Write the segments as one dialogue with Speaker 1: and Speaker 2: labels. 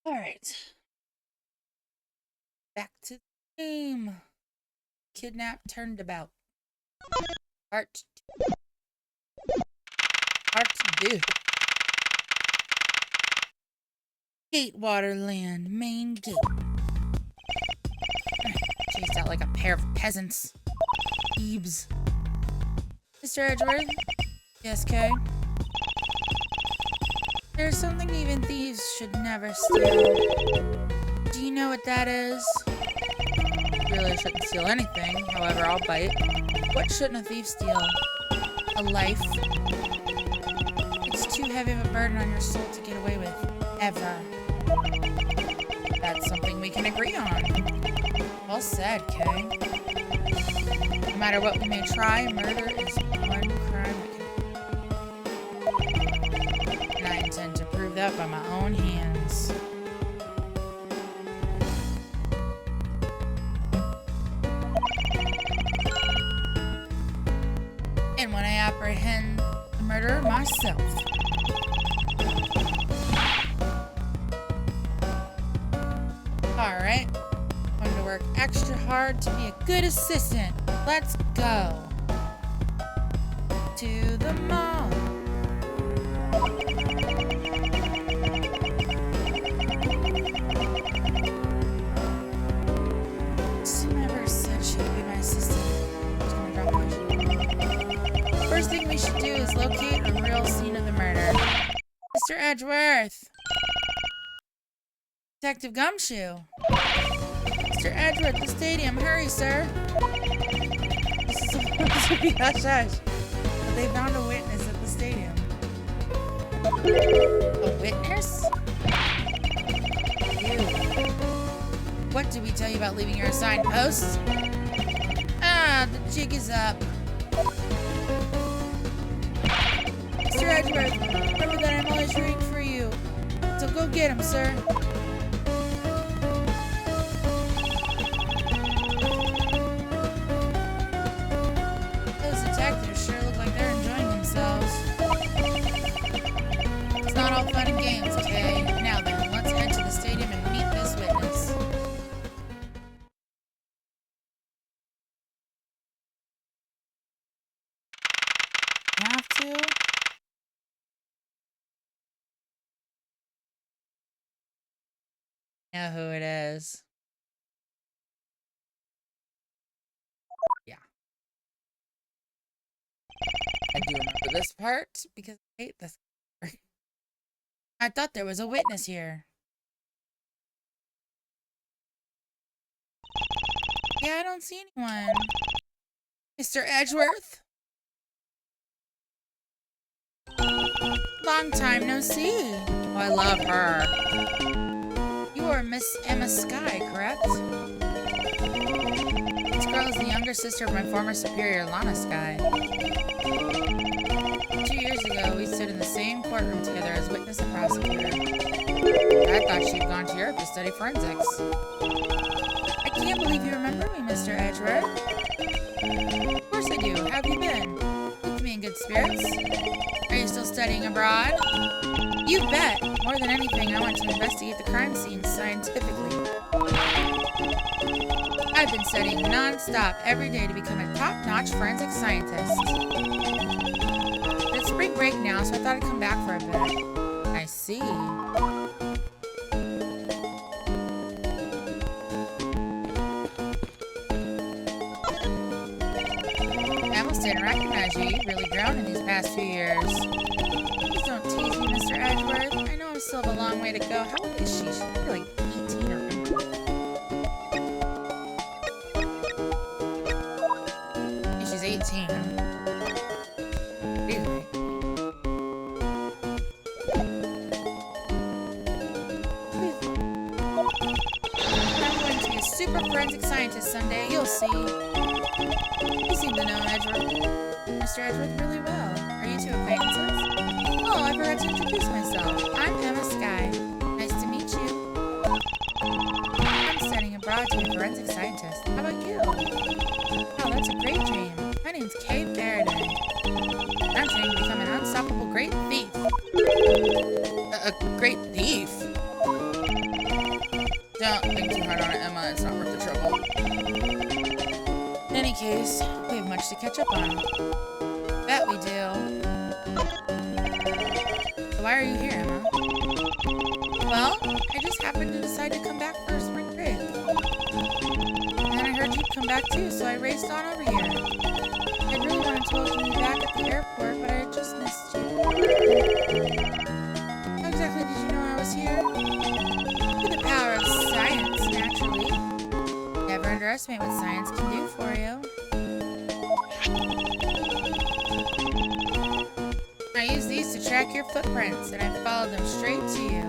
Speaker 1: Alright. Back to the game. Kidnap Turnabout. Part 2. Gatewaterland, main gate. Chased out like a pair of peasants. Thieves. Mr. Edgeworth? Yes, Kay? There's something even thieves should never steal. Do you know what that is? Really shouldn't steal anything, however, I'll bite. What shouldn't a thief steal? A life. It's too heavy of a burden on your soul to get away with. Ever. That's something we can agree on. Well said, Kay. No matter what we may try, murder is one crime we can... And I intend to prove that by my own hands. And when I apprehend the murderer myself. Alright. I'm going to work extra hard to be a good assistant. Let's go. To the mall. She never said she would be my assistant. First thing we should do is locate a real scene of the murder. Mr. Edgeworth! Detective Gumshoe! Mr. Edgeworth, the stadium! Hurry, sir! This is supposed to be hush-hush, but they found a witness at the stadium. A witness? Ew. What did we tell you about leaving your assigned post? Ah, the jig is up. Mr. Edgeworth, remember that I'm always rooting for you. So go get him, sir. Those detectives sure look like they're enjoying themselves. It's not all fun and games, okay? Now then, let's head to the stadium and meet this witness. Have to? Know who it is. Yeah. I do remember this part because I hate this. I thought there was a witness here. Yeah, I don't see anyone. Mr. Edgeworth? Long time no see. Oh, I love her. You are Miss Emma Skye, correct? This girl is the younger sister of my former superior, Lana Skye. 2 years ago, we stood in the same courtroom together as witness and prosecutor. I thought she'd gone to Europe to study forensics. I can't believe you remember me, Mr. Edgeworth. Of course I do. How have you been? Keep me in good spirits. Are you still studying abroad? You bet! More than anything, I want to investigate the crime scenes scientifically. I've been studying non-stop every day to become a top-notch forensic scientist. It's spring break now, so I thought I'd come back for a bit. I see. I almost didn't recognize you. You've really grown in these past few years. Please don't tease me, Mr. Edgeworth. I know I still have a long way to go. How old is she? She's probably like 18 or 19. Yeah, she's 18. Really? I'm going to be a super forensic scientist someday. You'll see. You seem to know Mr. Edgeworth really well. Are you two acquaintances? Oh, I forgot to introduce myself. I'm Emma Skye. Nice to meet you. I'm studying abroad to be a forensic scientist. How about you? Oh, that's a great dream. My name's Kay Faraday. I'm trying to become an unstoppable great thief. A great thief? catch up on. Bet we do. So why are you here, Emma? Well, I just happened to decide to come back for spring break. And then I heard you'd come back too, so I raced on over here. I really wanted to welcome you back at the airport, but I just missed you. How exactly did you know I was here? Through the power of science, naturally. Never underestimate what science can do for you. I use these to track your footprints, and I followed them straight to you.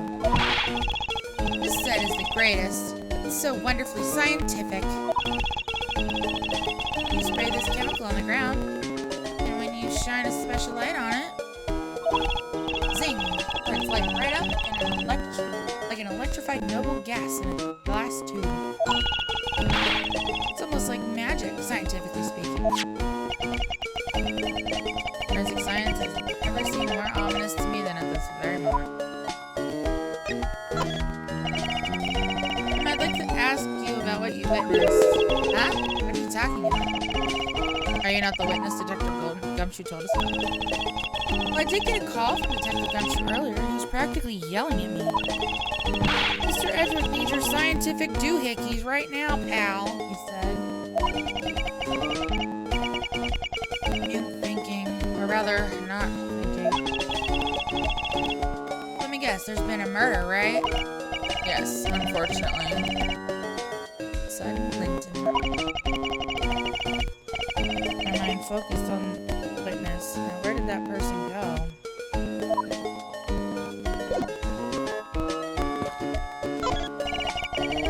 Speaker 1: This set is the greatest. It's so wonderfully scientific. You spray this chemical on the ground, and when you shine a special light on it, zing! It's like right up in like an electrified noble gas in a glass tube. It's almost like magic, scientifically speaking. Forensic science has never seemed more ominous to me than at this very moment. I'd like to ask you about what you witnessed. Huh? What are you talking about? Are you not the witness Detective Gumshoe told us about? Well, I did get a call from Detective Gumshoe earlier. He was practically yelling at me. Mr. Edgeworth needs your scientific doohickeys right now, pal, he said. I'm thinking, or rather, not thinking. Let me guess, there's been a murder, right? Yes, unfortunately. Said Linton. My mind focused on the witness. Now, where did that person go?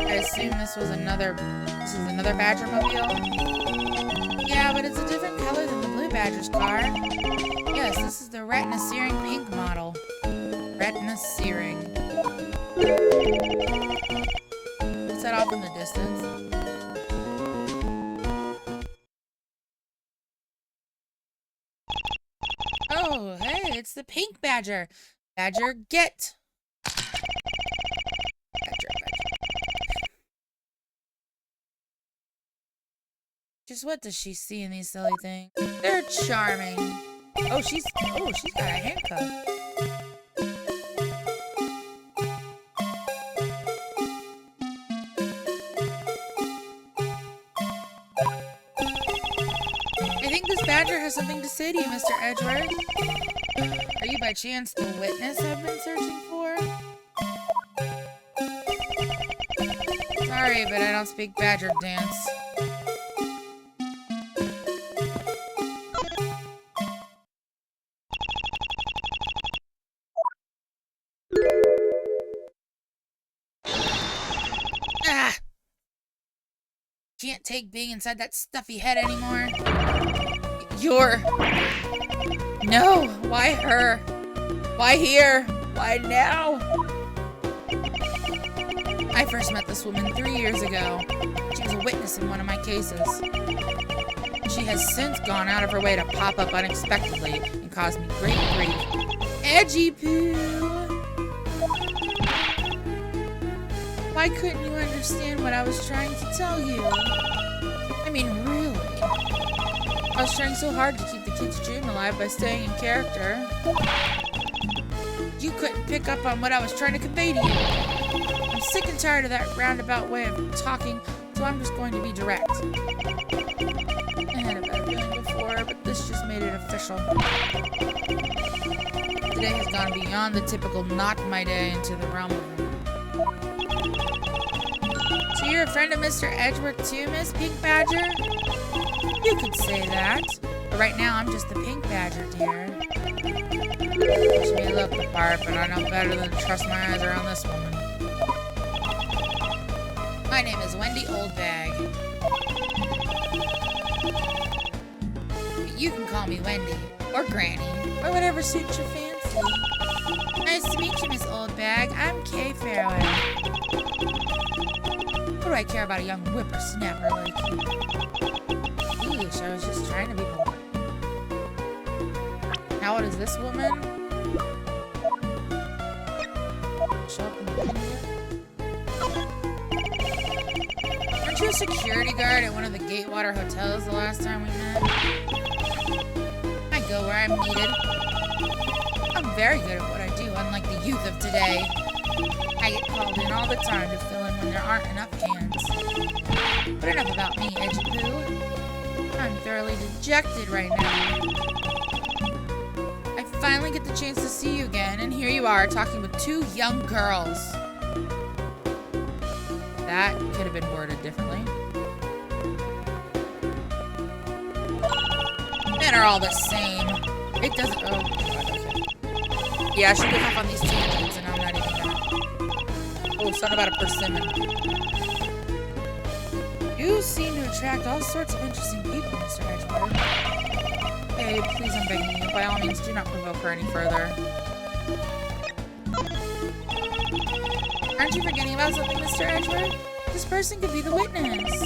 Speaker 1: I assume this is another Badger-mobile? Yeah, but it's a different color than the Blue Badger's car. Yes, this is the retina searing pink model. Retina searing. What's that off in the distance? Oh, hey, it's the pink Badger. Badger, get! Badger. Just what does she see in these silly things? They're charming. Oh, she's got a handcuff. I think this Badger has something to say to you, Mr. Edgeworth. Are you by chance the witness I've been searching for? Sorry, but I don't speak Badger dance. Ah! Can't take being inside that stuffy head anymore. No, why her? Why here? Why now? I first met this woman 3 years ago. She was a witness in one of my cases. She has since gone out of her way to pop up unexpectedly and cause me great grief. Edgy poo! Why couldn't you understand what I was trying to tell you? I mean, really? I was trying so hard to keep the kid's dream alive by staying in character. You couldn't pick up on what I was trying to convey to you. I'm sick and tired of that roundabout way of talking, so I'm just going to be direct. I had a better feeling before, but this just made it official. Today has gone beyond the typical not my day into the realm of... So you're a friend of Mr. Edgeworth too, Miss Pink Badger? You could say that. But right now, I'm just the Pink Badger, dear. She may look the part, but I know better than to trust my eyes around this woman. My name is Wendy Oldbag. But you can call me Wendy, or Granny, or whatever suits your fancy. Nice to meet you, Miss Oldbag. I'm Kay Fairway. What do I care about a young whippersnapper like you? Eesh, I was just trying to be polite. How old is this woman? Show up in the window. Aren't you a security guard at one of the Gatewater hotels the last time we met? I go where I'm needed. I'm very good at what I do, unlike the youth of today. I get called in all the time to fill in when there aren't enough hands. But enough about me, Edgy Poo. I'm thoroughly dejected right now. I finally get the chance to see you again, and here you are talking with two young girls. That could have been worded differently. Men are all the same. It doesn't. Oh, God, okay. Yeah, I should go off on these tangents, and I'm not even gonna. Oh, something about a persimmon. You seem to attract all sorts of interesting people, Mr. Edgewater. Hey, please, I'm begging you. By all means, do not provoke her any further. Aren't you forgetting about something, Mr. Edgewater? This person could be the witness.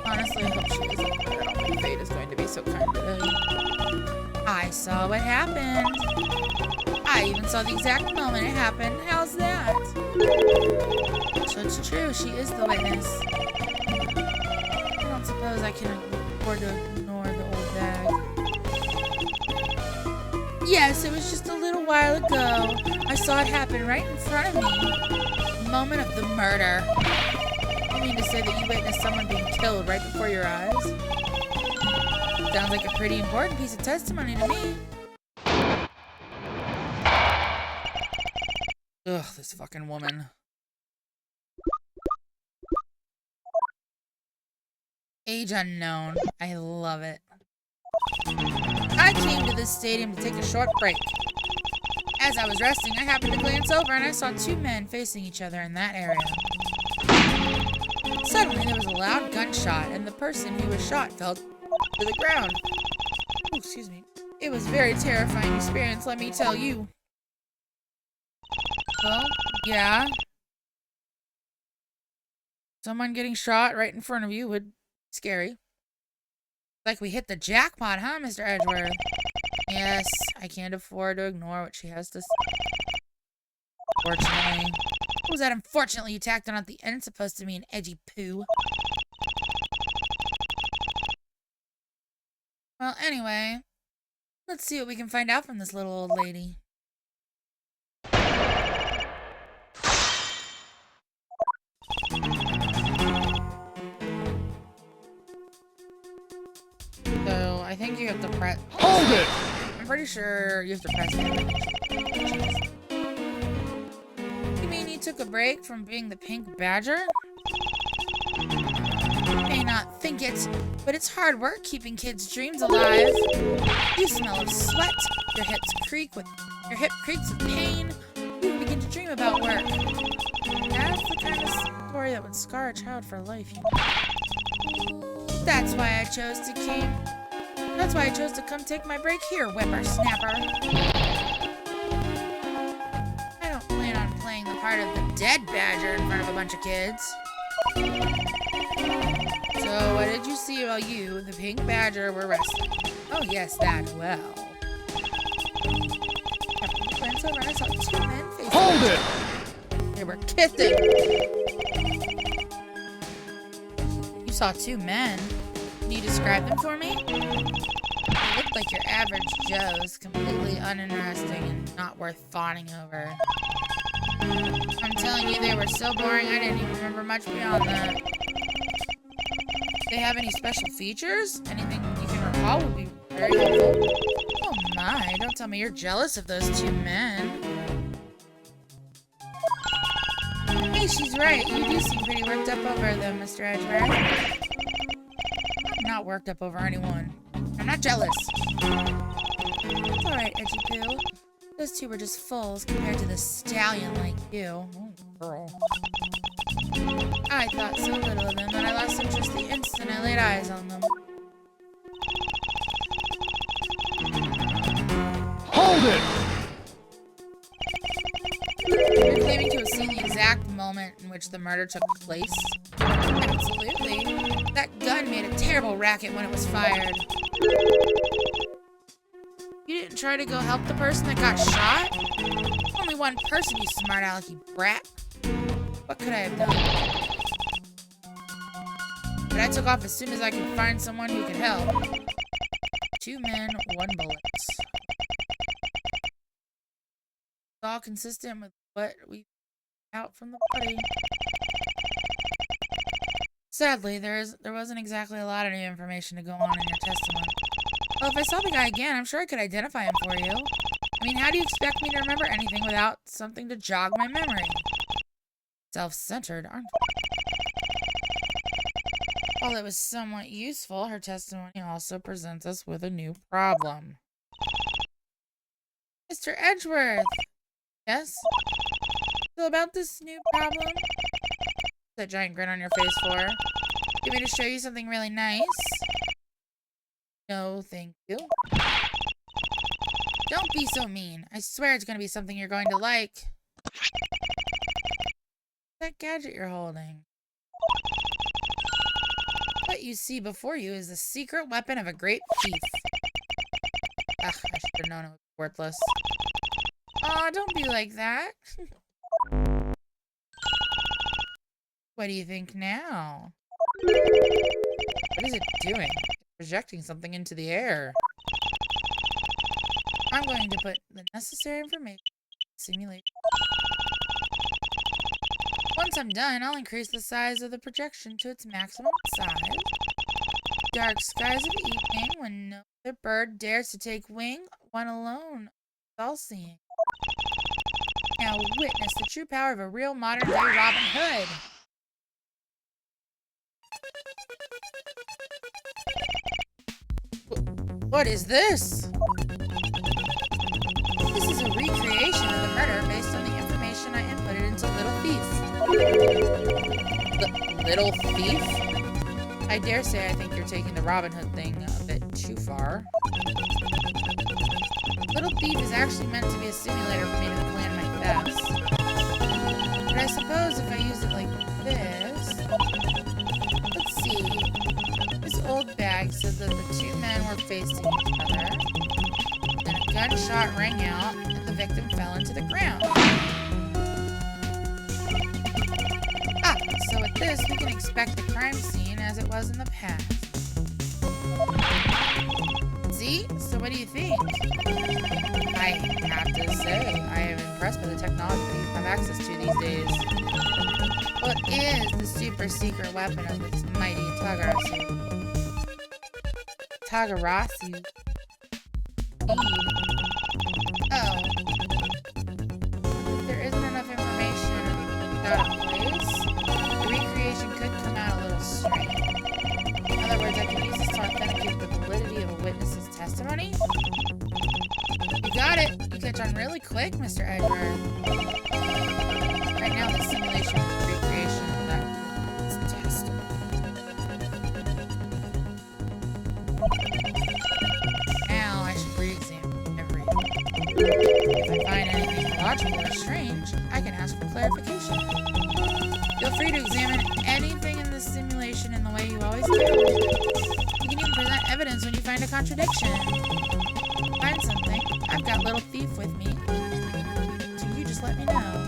Speaker 1: Honestly, I hope she isn't, but I don't think fate is going to be so kind today. I saw what happened. I even saw the exact moment it happened. How's that? So it's true, she is the witness. I don't suppose I can afford to ignore the old bag. Yes, it was just a little while ago. I saw it happen right in front of me. The moment of the murder. You mean to say that you witnessed someone being killed right before your eyes? Sounds like a pretty important piece of testimony to me. Ugh, this fucking woman. Age unknown. I love it. I came to this stadium to take a short break. As I was resting, I happened to glance over and I saw two men facing each other in that area. Suddenly, there was a loud gunshot, and the person who was shot fell to the ground. Oh, excuse me. It was a very terrifying experience, let me tell you. Well, yeah. Someone getting shot right in front of you would be scary. Like we hit the jackpot, huh, Mr. Edgeworth? Yes, I can't afford to ignore what she has to say. Fortunately. What was that unfortunately you tacked on at the end supposed to mean, Edgy Poo? Well, anyway, let's see what we can find out from this little old lady. So, I think you have to press... Hold it! I'm pretty sure you have to press it. You mean you took a break from being the Pink Badger? You may not think it, but it's hard work keeping kids' dreams alive. You smell of sweat, your hip creaks with pain, you begin to dream about work. That's the kind of story that would scar a child for life, you know. That's why I chose to come take my break here, whippersnapper. I don't plan on playing the part of the dead badger in front of a bunch of kids. So, what did you see while you, the Pink Badger, were resting? Oh, yes, that. Well. Glance over and I saw two men facing. Hold it! They were kissing. You saw two men. Can you describe them for me? They looked like your average Joes, completely uninteresting and not worth fawning over. I'm telling you, they were so boring I didn't even remember much beyond that. Do they have any special features? Anything you can recall would be very helpful. Oh my, don't tell me you're jealous of those two men. Hey, she's right. You do seem pretty worked up over them, Mr. Edgeworth. I'm not worked up over anyone. I'm not jealous. It's alright, Edgy Poo. Those two were just fools compared to the stallion like you. Oh, girl. I thought so little of them that I lost interest the instant I laid eyes on them. Hold it! You're claiming to have seen the exact moment in which the murder took place? Absolutely. That gun made a terrible racket when it was fired. You didn't try to go help the person that got shot? Only one person, you smart alecky brat. What could I have done? but I took off as soon as I could find someone who could help. 2 men, 1 bullet. It's all consistent with what we out from the body. Sadly, there wasn't exactly a lot of new information to go on in your testimony. Well, if I saw the guy again, I'm sure I could identify him for you. I mean, how do you expect me to remember anything without something to jog my memory? Self-centered, aren't we? While it was somewhat useful, her testimony also presents us with a new problem. Mr. Edgeworth! Yes? So about this new problem? What's that giant grin on your face for? You want me to show you something really nice? No, thank you. Don't be so mean. I swear it's going to be something you're going to like. That gadget you're holding. What you see before you is the secret weapon of a great thief. Ugh, I should have known it was worthless. Aw, don't be like that. What do you think now? What is it doing? It's projecting something into the air. I'm going to put the necessary information in the simulation. Once I'm done, I'll increase the size of the projection to its maximum size. Dark skies of evening, when no other bird dares to take wing, one alone is all-seeing. Now witness the true power of a real modern-day Robin Hood. What is this? This is a recreation of the murder based on the information I inputted into Little Thief. Little Thief? I dare say I think you're taking the Robin Hood thing a bit too far. Little Thief is actually meant to be a simulator for me to plan my thefts. But I suppose if I use it like this... Let's see. This old bag says that the 2 men were facing each other. Then a gunshot rang out and the victim fell into the ground. Ah, so with this we can expect the crime scene as it was in the past. See? So what do you think? I have to say, I am impressed by the technology you have access to these days. What is the super secret weapon of this mighty Tagarasu? Tagarasu? Oh. If there isn't enough information without a place, the recreation could come out a little strange. In other words, I can use this to authenticate the validity of a witness's testimony? You got it! You catch on really quick, Mr. Edgeworth. Right now, the simulation is a recreation of that testimony. Now, I should re-examine everything. If I find anything illogical or strange, I can ask for clarification. Feel free to examine anything in the simulation in the way you always do. You can even present evidence when you find a contradiction. Find something. I've got Little Thief with me. So you just let me know.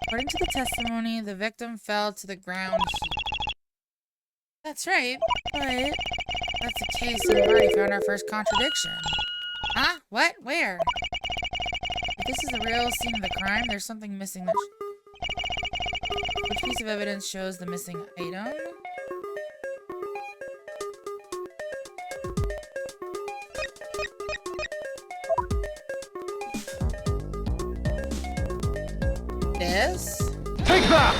Speaker 1: According to the testimony, the victim fell to the ground. That's right, but that's the case and we've already found our first contradiction. Huh? What? Where? If this is the real scene of the crime, there's something missing that which piece of evidence shows the missing item? This?
Speaker 2: Take that!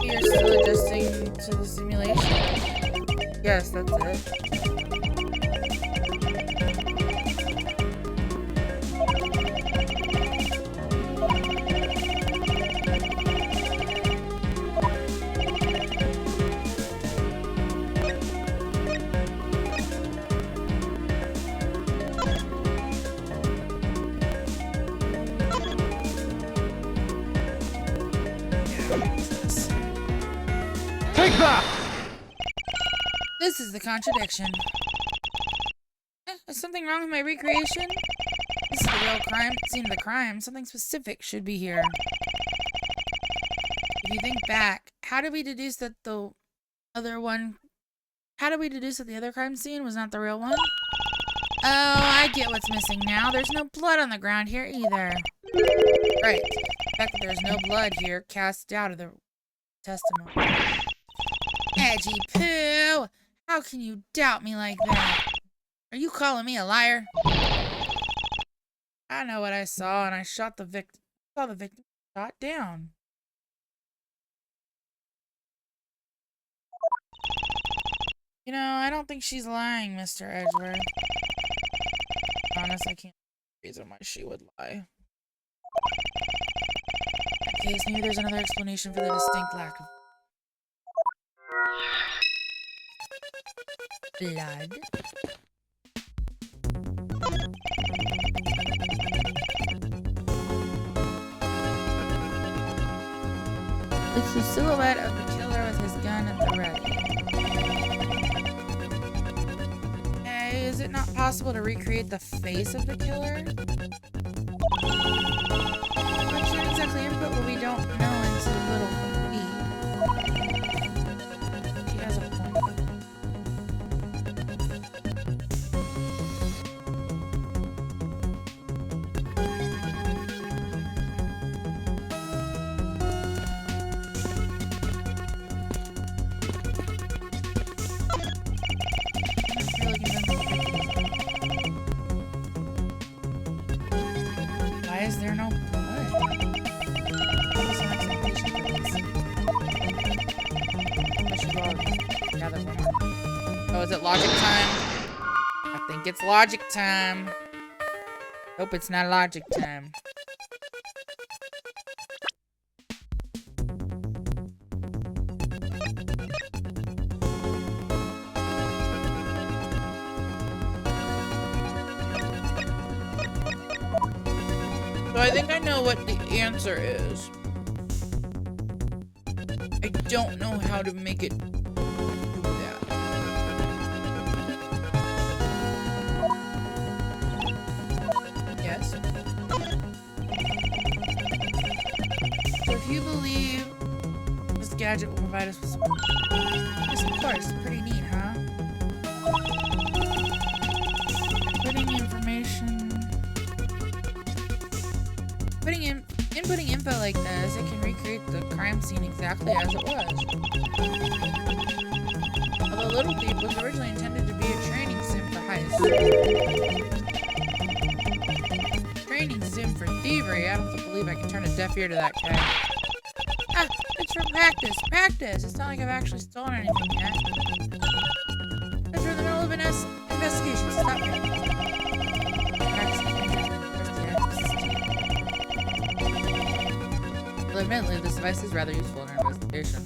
Speaker 1: You're still adjusting to the simulation? Yes, that's it.
Speaker 2: Take that!
Speaker 1: This is the contradiction. Is something wrong with my recreation? This is the real scene of the crime. Something specific should be here. If you think back, how did we deduce that the other crime scene was not the real one? Oh, I get what's missing now. There's no blood on the ground here either. Right. The fact that there's no blood here casts doubt of the testimony. Edgy poo! How can you doubt me like that? Are you calling me a liar? I know what I saw, and I shot the victim. Saw the victim shot down. You know, I don't think she's lying, Mr. Edgeworth. Honest, I can't see reason why she would lie. In that case, maybe there's another explanation for the distinct lack of blood. It's the silhouette of the killer with his gun at the ready. Hey, is it not possible to recreate the face of the killer? I can't exactly input what we don't know into little feet. She has a point. Why is there no blood? Oh, is it logic time? I think it's logic time. Hope it's not logic time. So I think I know what the answer is. I don't know how to make it do that. Yes. So if you believe this gadget will provide us with some... Yes, of course. Pretty neat, huh? Putting information... Inputting info like this, it can recreate the crime scene exactly as it was. Although Little Thief was originally intended to be a training sim for heists. Training sim for thievery? I don't believe I can turn a deaf ear to that guy. Ah, it's for practice. Practice! It's not like I've actually stolen anything yet. It's for the middle of an investigation. Stop me. Well, admittedly, this device is rather useful in our investigation.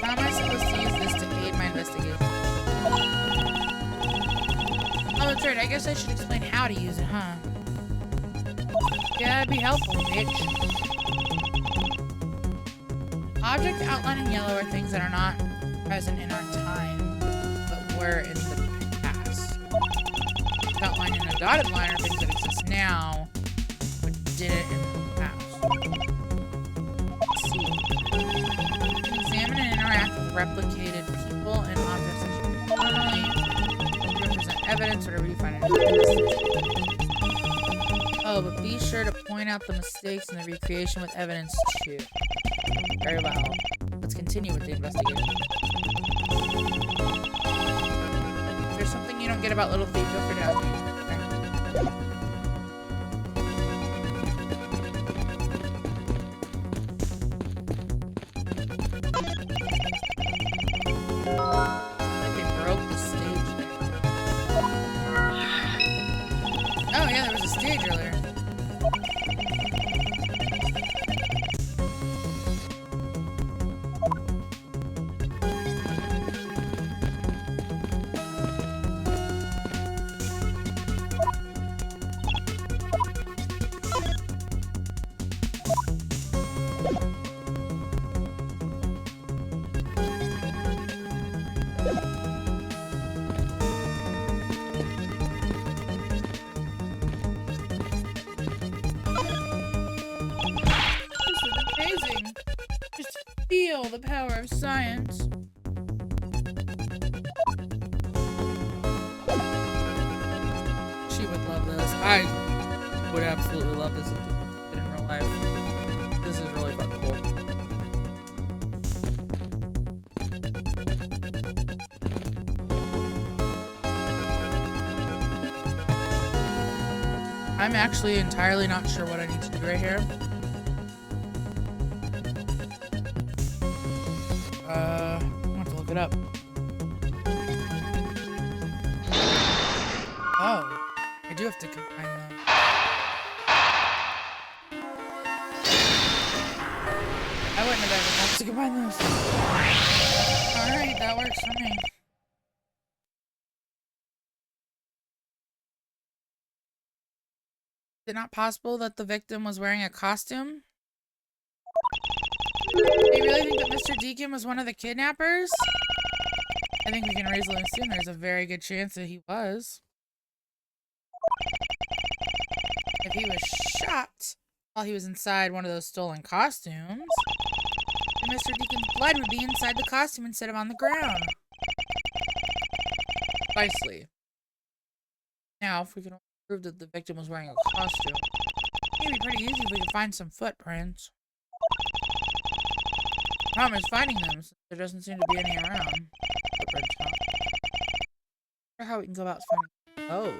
Speaker 1: How am I supposed to use this to aid my investigation? Oh, that's right. I guess I should explain how to use it, huh? Yeah, that'd be helpful, bitch. Objects outlined in yellow are things that are not present in our time, but were in the past. Outlined in a dotted line are things that exist now, but didn't in the past. Let's see. You can examine and interact with replicated people and objects that you normally represent evidence, whatever you find in Oh, but be sure to point out the mistakes in the recreation with evidence too. Very well. Let's continue with the investigation. If there's something you don't get about Little Thief, feel free to ask me. channel the power of science. She would love this. I would absolutely love this in real life. This is really fucking cool. I'm actually entirely not sure what I need to do right here. I have to look it up. Oh, I do have to combine them. I wouldn't have ever thought to combine those. Alright, that works for me. Is it not possible that the victim was wearing a costume? Do you really think that Mr. Deacon was one of the kidnappers? I think we can reasonably assume there's a very good chance that he was. If he was shot while he was inside one of those stolen costumes, then Mr. Deacon's blood would be inside the costume instead of on the ground. Precisely. Now, if we can prove that the victim was wearing a costume, it'd be pretty easy if we could find some footprints. The problem is finding them, since there doesn't seem to be any around. Footprints, huh? I wonder how we can go about finding those.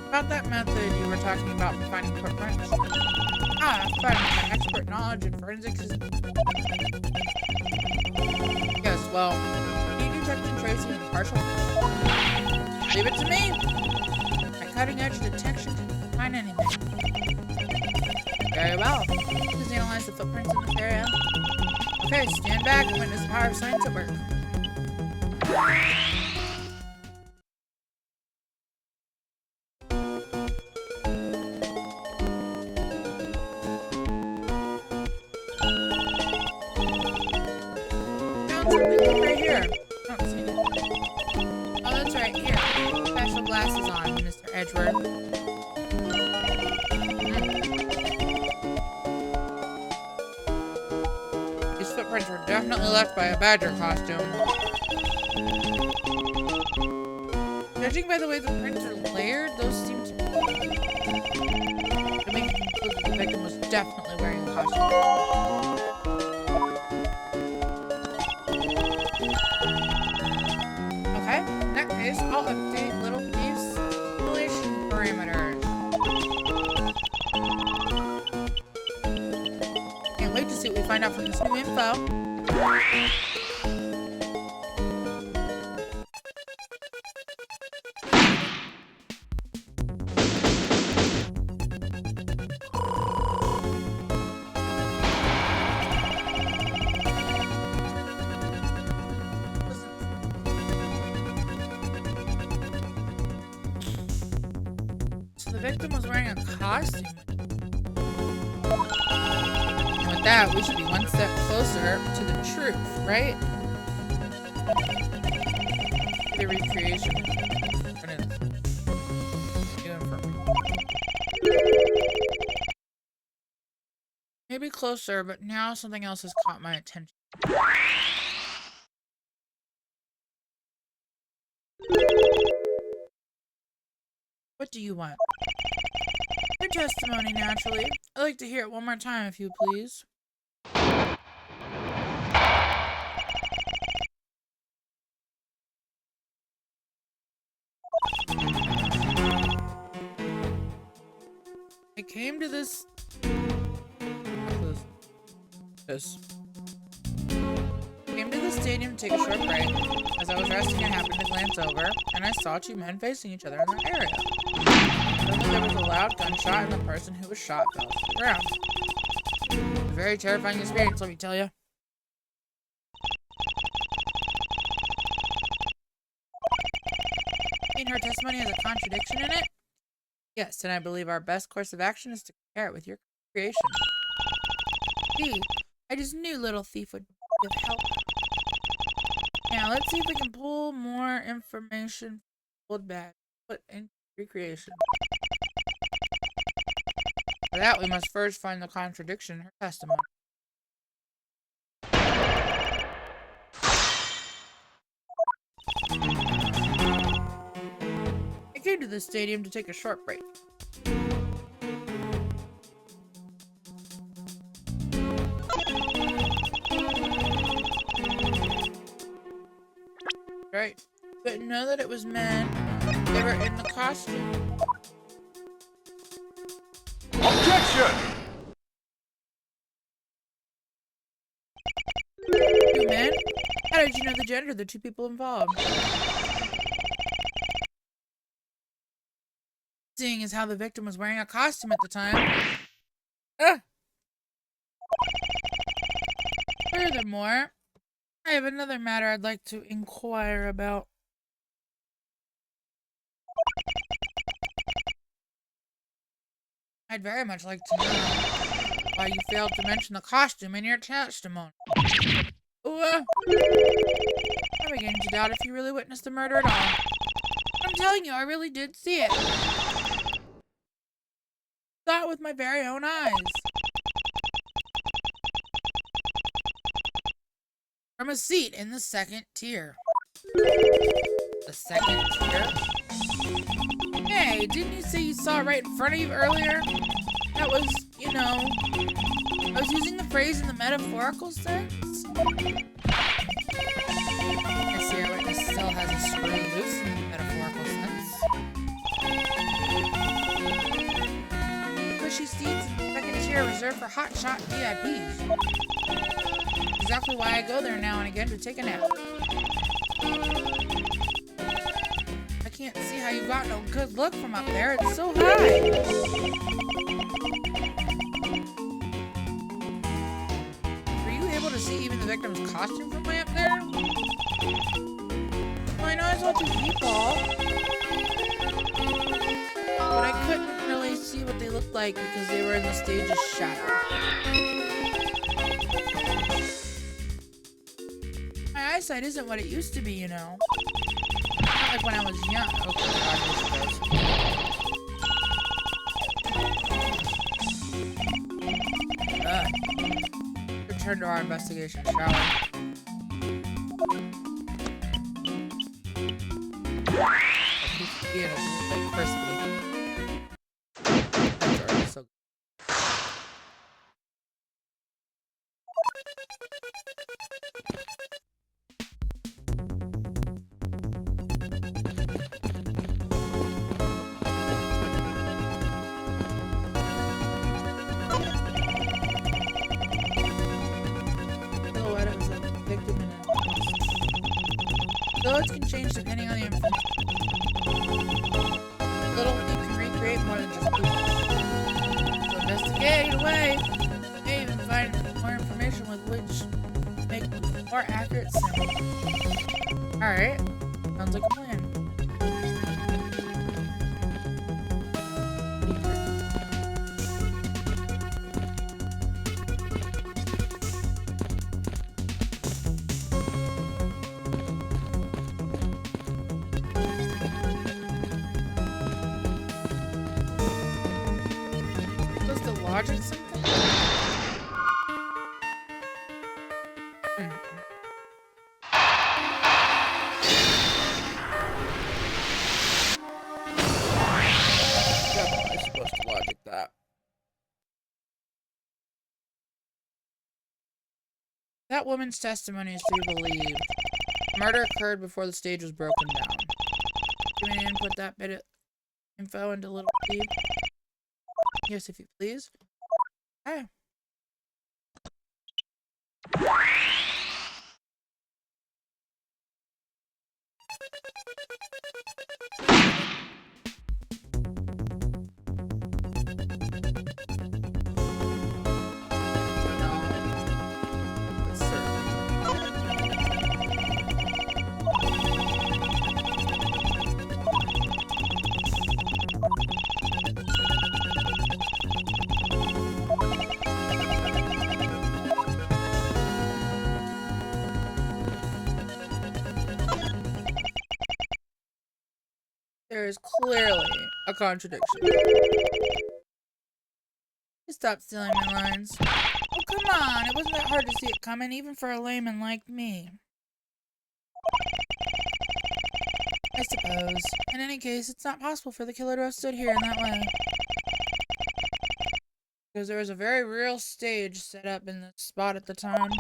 Speaker 1: About that method you were talking about for finding footprints. Finding my expert knowledge in forensics is... Yes, well, can you do detection tracing and partial? Leave it to me! My cutting-edge detection didn't find anything. Very well. Just analyze the footprints in this area. Okay, stand back and witness the power of science at work. Right here. I don't see it. Oh, that's right here. Special glasses on, Mr. Edgeworth. These footprints were definitely left by a badger costume. Judging by the way the prints are layered, those seem to make it conclude that the victim was definitely wearing a costume. I'll update little thieves simulation parameters. Can't wait to see what we find out from this new info. The victim was wearing a costume. And with that, we should be one step closer to the truth, right? The recreation. Maybe closer, but now something else has caught my attention. What do you want? Your testimony, naturally. I'd like to hear it one more time, if you please. I came to this... Came to the stadium to take a short break. As I was resting, I happened to glance over, and I saw two men facing each other in the area. Suddenly there was a loud gunshot, and the person who was shot fell to the ground. It was a very terrifying experience, let me tell you. And her testimony has a contradiction in it? Yes, and I believe our best course of action is to compare it with your creation. Gee, I just knew Little Thief would give help. let's see if we can pull more information. Pulled back. Put in recreation. For that, we must first find the contradiction in her testimony. I came to the stadium to take a short break. Right. But know that it was men. They were in the costume.
Speaker 2: Objection!
Speaker 1: Two men? How did you know the gender of the two people involved? Seeing as how the victim was wearing a costume at the time. Furthermore, I have another matter I'd like to inquire about. I'd very much like to know why you failed to mention the costume in your testimony. I'm beginning to doubt if you really witnessed the murder at all. I'm telling you, I really did see it. Saw it with my very own eyes. From a seat in the second tier. The second tier? Hey, didn't you say you saw it right in front of you earlier? That was, you know, I was using the phrase in the metaphorical sense. I see our witness still has a screw loose in the metaphorical sense. Pushy seats in the second tier reserved for hotshot VIPs. Exactly why I go there now and again to take a nap. I can't see how you got no good look from up there. It's so high. Were you able to see even the victim's costume from way up there? Well, I know I saw two people, but I couldn't really see what they looked like because they were in the stage's shadow. My eyesight isn't what it used to be, you know. Not like when I was young. Return to our investigation, shall we? Crispy. That's already so good. Silhouettes can change depending on the information. Little, you can recreate more than just people. So investigate away. You may even find more information with which make more accurate sound. Alright. Sounds like a plan. Logic something? Definitely supposed to logic that. That woman's testimony is to be believed. Murder occurred before the stage was broken down. Give me an input that bit of info into Little Steve. Yes, if you please. Hi. There is clearly a contradiction. Stop stealing my lines. Oh, come on. It wasn't that hard to see it coming, even for a layman like me. I suppose. In any case, it's not possible for the killer to have stood here in that way. Because there was a very real stage set up in the spot at the time.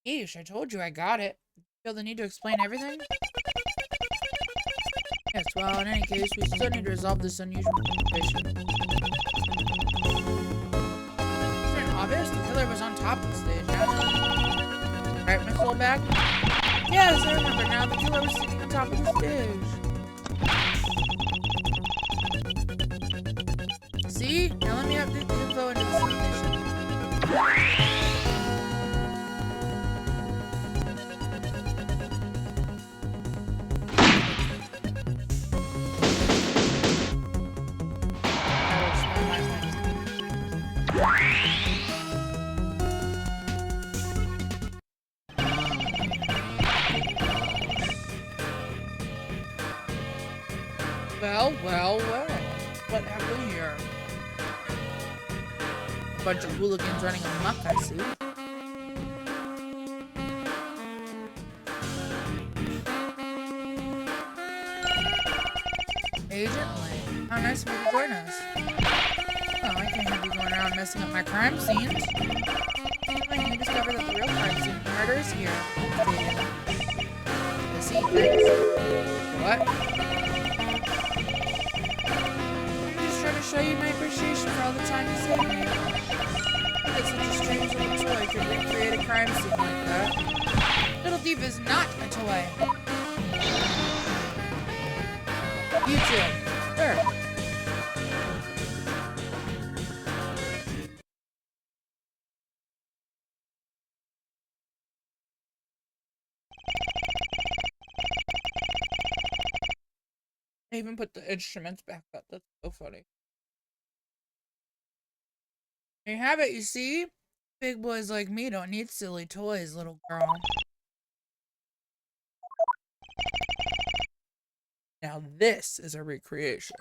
Speaker 1: Yeesh, I told you I got it. Feel the need to explain everything? Yes, well, in any case, we still need to resolve this unusual situation. Isn't it obvious? The killer was on top of the stage, now. Right, Miss Soulback? Yes, I remember now. The killer was sitting on top of the stage. See? Now let me update the info into the simulation. Well. What happened here? A bunch of hooligans running amok, I see. Agent Lane, how nice of you to join us. Oh, I can't have you going around messing up my crime scenes. Lane, you discovered that the real crime scene of the murder is here. The scene, thanks. What? To show you my appreciation for all the time you saved me. That such a strange little toy could recreate a crime scene like that. Little Thief is not a toy. You too. Sure. I even put the instruments back up. That's so funny. There you have it, you see? Big boys like me don't need silly toys, little girl. Now this is a recreation.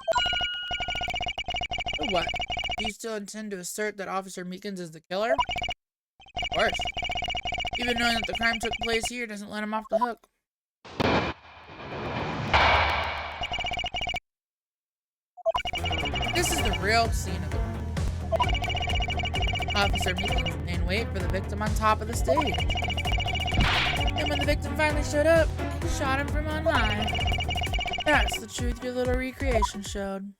Speaker 1: So what? Do you still intend to assert that Officer Meekins is the killer? Of course. Even knowing that the crime took place here doesn't let him off the hook. This is the real scene of it. Officer Meekins lay in wait for the victim on top of the stage. And when the victim finally showed up, he shot him from on high. That's the truth your little recreation showed.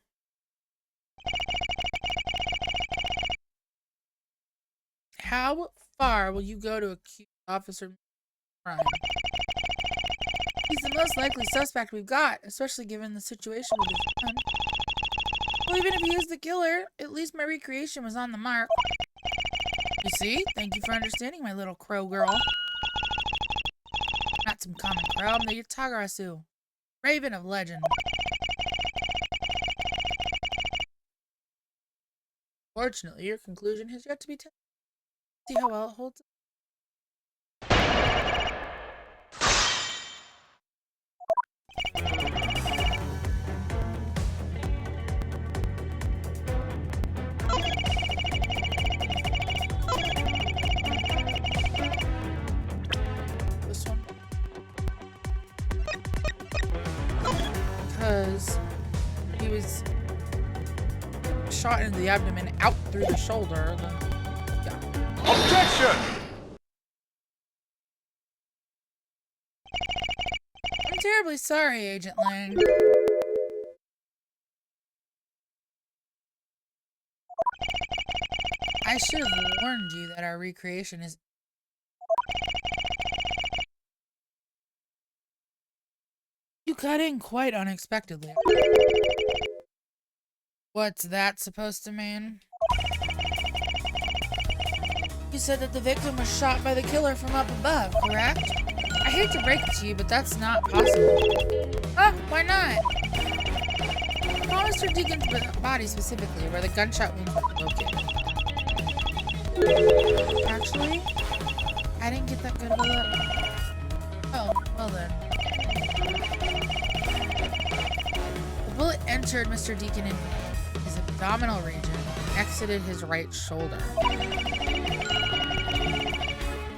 Speaker 1: How far will you go to accuse Officer Meekins of crime? He's the most likely suspect we've got, especially given the situation with his son. Well, even if he is the killer, at least my recreation was on the mark. You see? Thank you for understanding, my little crow girl. Not some common crow, I'm the Yatagarasu, Raven of legend. Fortunately, your conclusion has yet to be tested. See how well it holds up. Because he was shot in the abdomen out through the shoulder. Yeah.
Speaker 2: Objection!
Speaker 1: I'm terribly sorry, Agent Lang. I should have warned you that our recreation is... You cut in quite unexpectedly. What's that supposed to mean? You said that the victim was shot by the killer from up above, correct? I hate to break it to you, but that's not possible. Oh, why not? Call Mr. Deacon's body specifically, where the gunshot wound was located. Actually, I didn't get that good of a look. Oh, well then. bullet entered Mr. Deacon in his abdominal region and exited his right shoulder.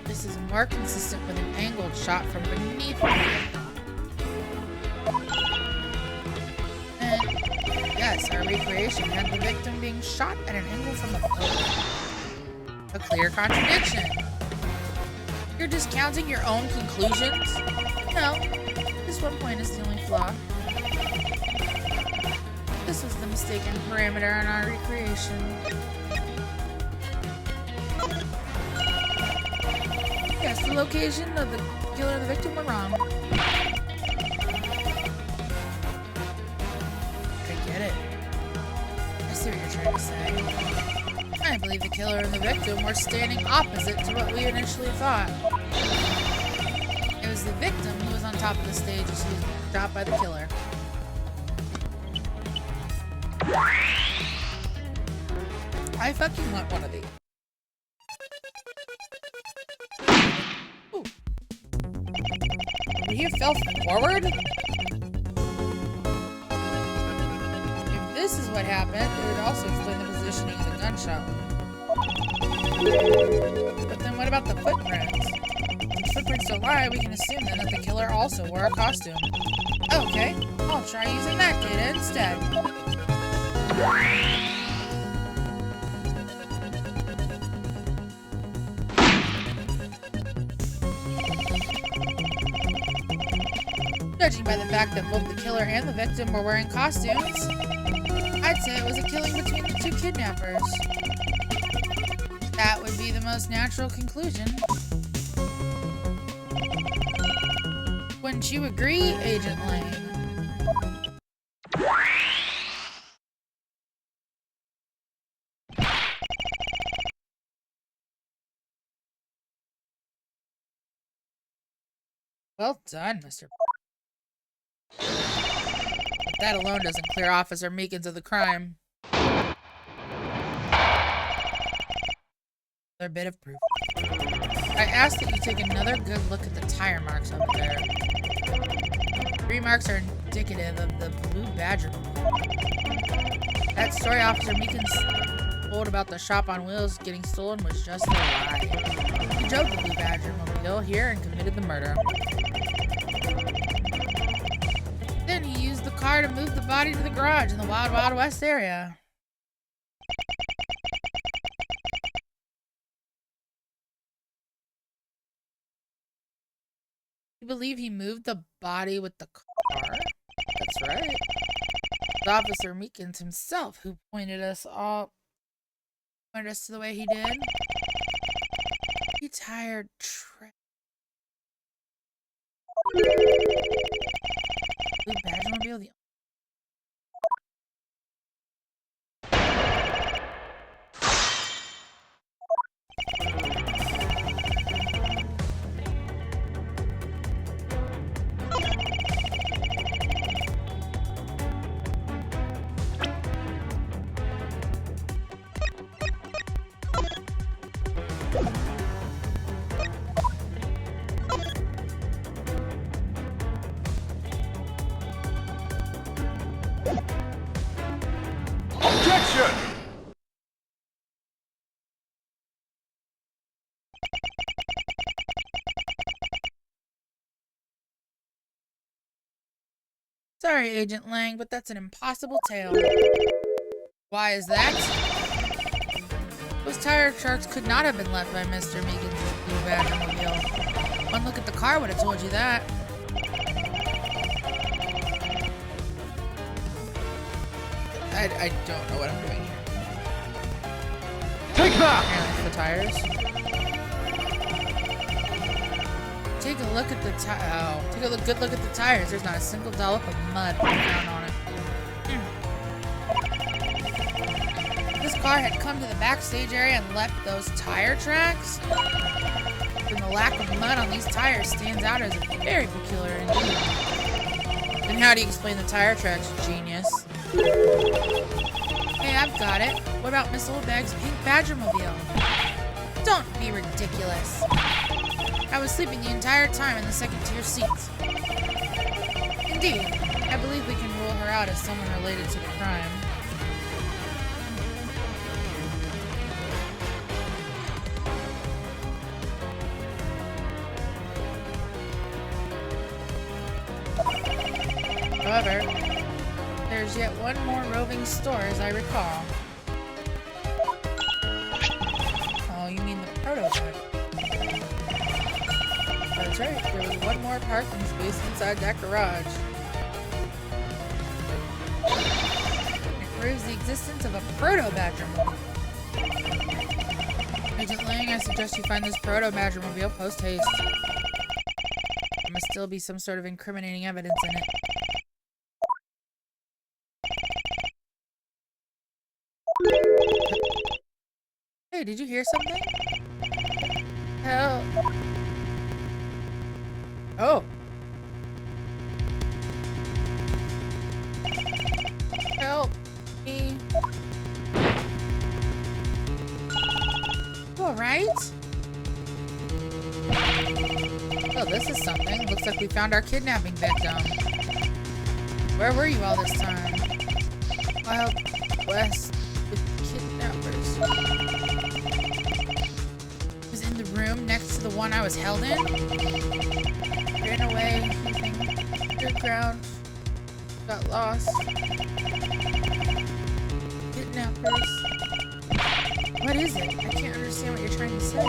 Speaker 1: This is more consistent with an angled shot from beneath the victim. And yes, our recreation had the victim being shot at an angle from above. A clear contradiction. You're discounting your own conclusions? No, this one point is the only flaw. This was the mistaken parameter in our recreation. Yes, the location of the killer and the victim were wrong. I get it. I see what you're trying to say. I believe the killer and the victim were standing opposite to what we initially thought. It was the victim who was on top of the stage as he was shot by the killer. I fucking want one of these. Ooh. He fell forward? If this is what happened, it would also explain the positioning of the gunshot. But then what about the footprints? If the footprints don't lie, we can assume then that the killer also wore a costume. Okay, I'll try using that data instead. Judging by the fact that both the killer and the victim were wearing costumes, I'd say it was a killing between the two kidnappers. That would be the most natural conclusion. Wouldn't you agree, Agent Lang? Well done, Mr. But that alone doesn't clear Officer Meekins of the crime. Another bit of proof. I ask that you take another good look at the tire marks over there. 3 marks are indicative of the Blue Badger. That story Officer Meekins told about the shop on wheels getting stolen was just a lie. He drove the Blue Badger mobile here and committed the murder. Then he used the car to move the body to the garage in the Wild Wild West area. You believe he moved the body with the car? That's right. It's Officer Meekins himself who pointed us to the way he did. He tired Blue Badgermobile, the
Speaker 2: Objection!
Speaker 1: Sorry, Agent Lang, but that's an impossible tale. Why is that? Those tire sharks could not have been left by Mr. Meekins' Blue Badgermobile. One look at the car would have told you that. I don't know what I'm doing here.
Speaker 2: Take that!
Speaker 1: Apparently it's the tires. Take a look at the good look at the tires. There's not a single dollop of mud found on it. This car had come to the backstage area and left those tire tracks. And the lack of mud on these tires stands out as very peculiar indeed. And how do you explain the tire tracks, genius? Hey, I've got it. What about Miss Oldbag's pink Badgermobile? Don't be ridiculous. I was sleeping the entire time in the second-tier seats. Indeed. I believe we can rule her out as someone related to the crime. However, there's yet one more roving store, as I recall. Oh, you mean the prototype? That's right, there was one more parking space inside that garage. It proves the existence of a proto-badger-mobile. Agent Lang, I suggest you find this proto-badger-mobile post-haste. There must still be some sort of incriminating evidence in it. Hey, did you hear something? Help. Oh. Help me. You alright? Oh, this is something. Looks like we found our kidnapping victim. Where were you all this time? Wild West with kidnappers. He was in the room next to the one I was held in. Ran away using underground. Got lost. Kidnappers. What is it? I can't understand what you're trying to say.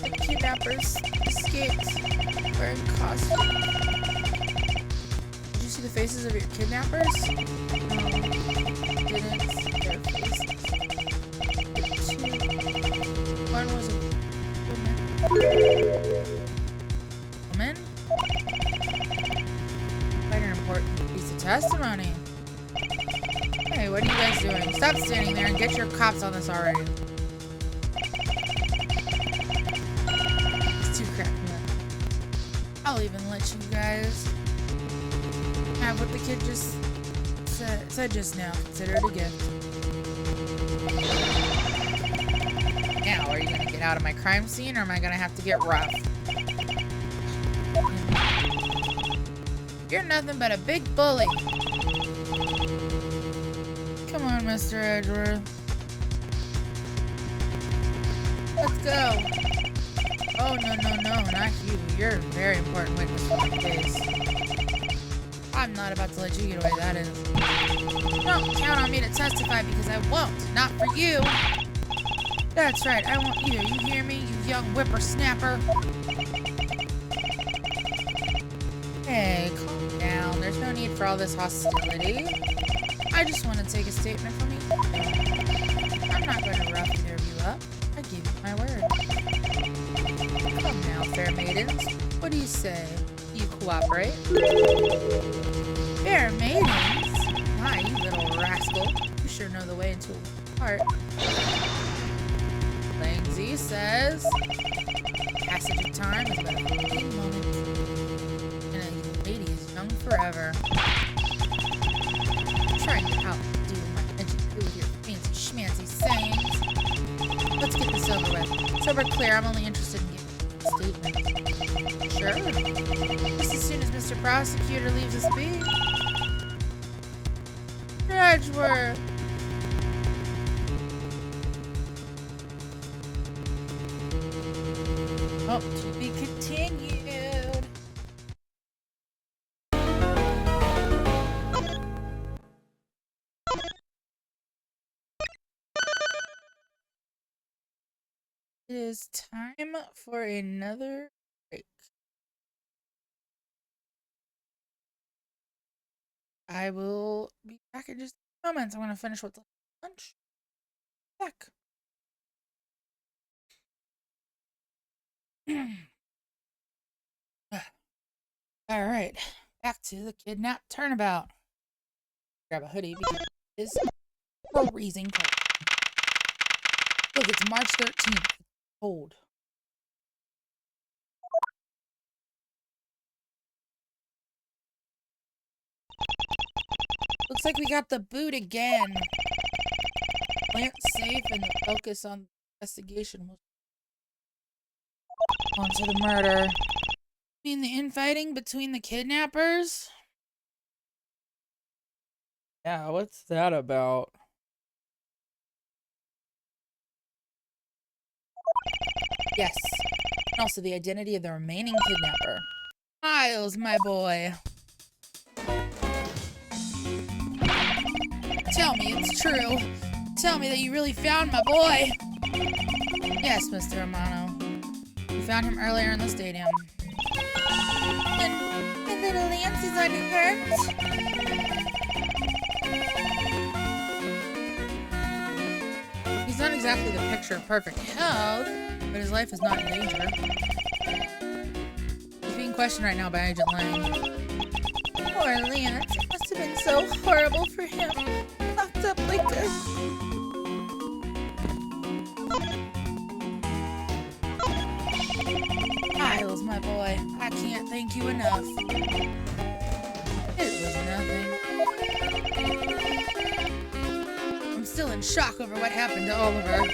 Speaker 1: The kidnappers escaped wearing costumes. Did you see the faces of your kidnappers? No, didn't see their faces. One was a woman. Quite an important piece of testimony. Hey, what are you guys doing? Stop standing there and get your cops on this already. It's too cracked me up. I'll even let you guys have what the kid just said just now. Consider it a gift. Now, are you gonna get out of my crime scene, or am I gonna have to get rough? You're nothing but a big bully. Come on, Mr. Edgeworth. Let's go. Oh, no, not you. You're a very important witness for the case. I'm not about to let you get away, that is. Don't count on me to testify because I won't. Not for you. That's right, I won't either. You hear me, you young whippersnapper? Hey, calm down. There's no need for all this hostility. I just want to take a statement from you. I'm not going to rough either of you up. I give you my word. Come now, fair maidens. What do you say? You cooperate? Fair maidens? My, you little rascal. You sure know the way into a heart. Lang Z says, passage of time is but a fleeting moment, and a lady is young forever. Trying to outdo my entry with your fancy schmancy sayings. Let's get this over with. So we're clear, I'm only interested in getting a statement. Sure. Just as soon as Mr. Prosecutor leaves us be. Edgeworth. Oh, to be continued. It is time for another break. I will be back in just a moment. I'm going to finish with lunch. Back. All right, back to the kidnap turnabout. Grab a hoodie because it is freezing cold. Look, it's March 13th. It's cold. Looks like we got the boot again. Plant safe and the focus on the investigation was onto the murder. You mean the infighting between the kidnappers?
Speaker 3: Yeah, what's that about?
Speaker 1: Yes. And also the identity of the remaining kidnapper. Miles, my boy. Tell me it's true. Tell me that you really found my boy. Yes, Mr. Romano. We found him earlier in the stadium. And little Lance is unhurt? He's not exactly the picture of perfect health, but his life is not in danger. He's being questioned right now by Agent Lang. Poor Lance. It must have been so horrible for him. Locked up like this. Miles, my boy. I can't thank you enough. It was nothing. I'm still in shock over what happened to Oliver.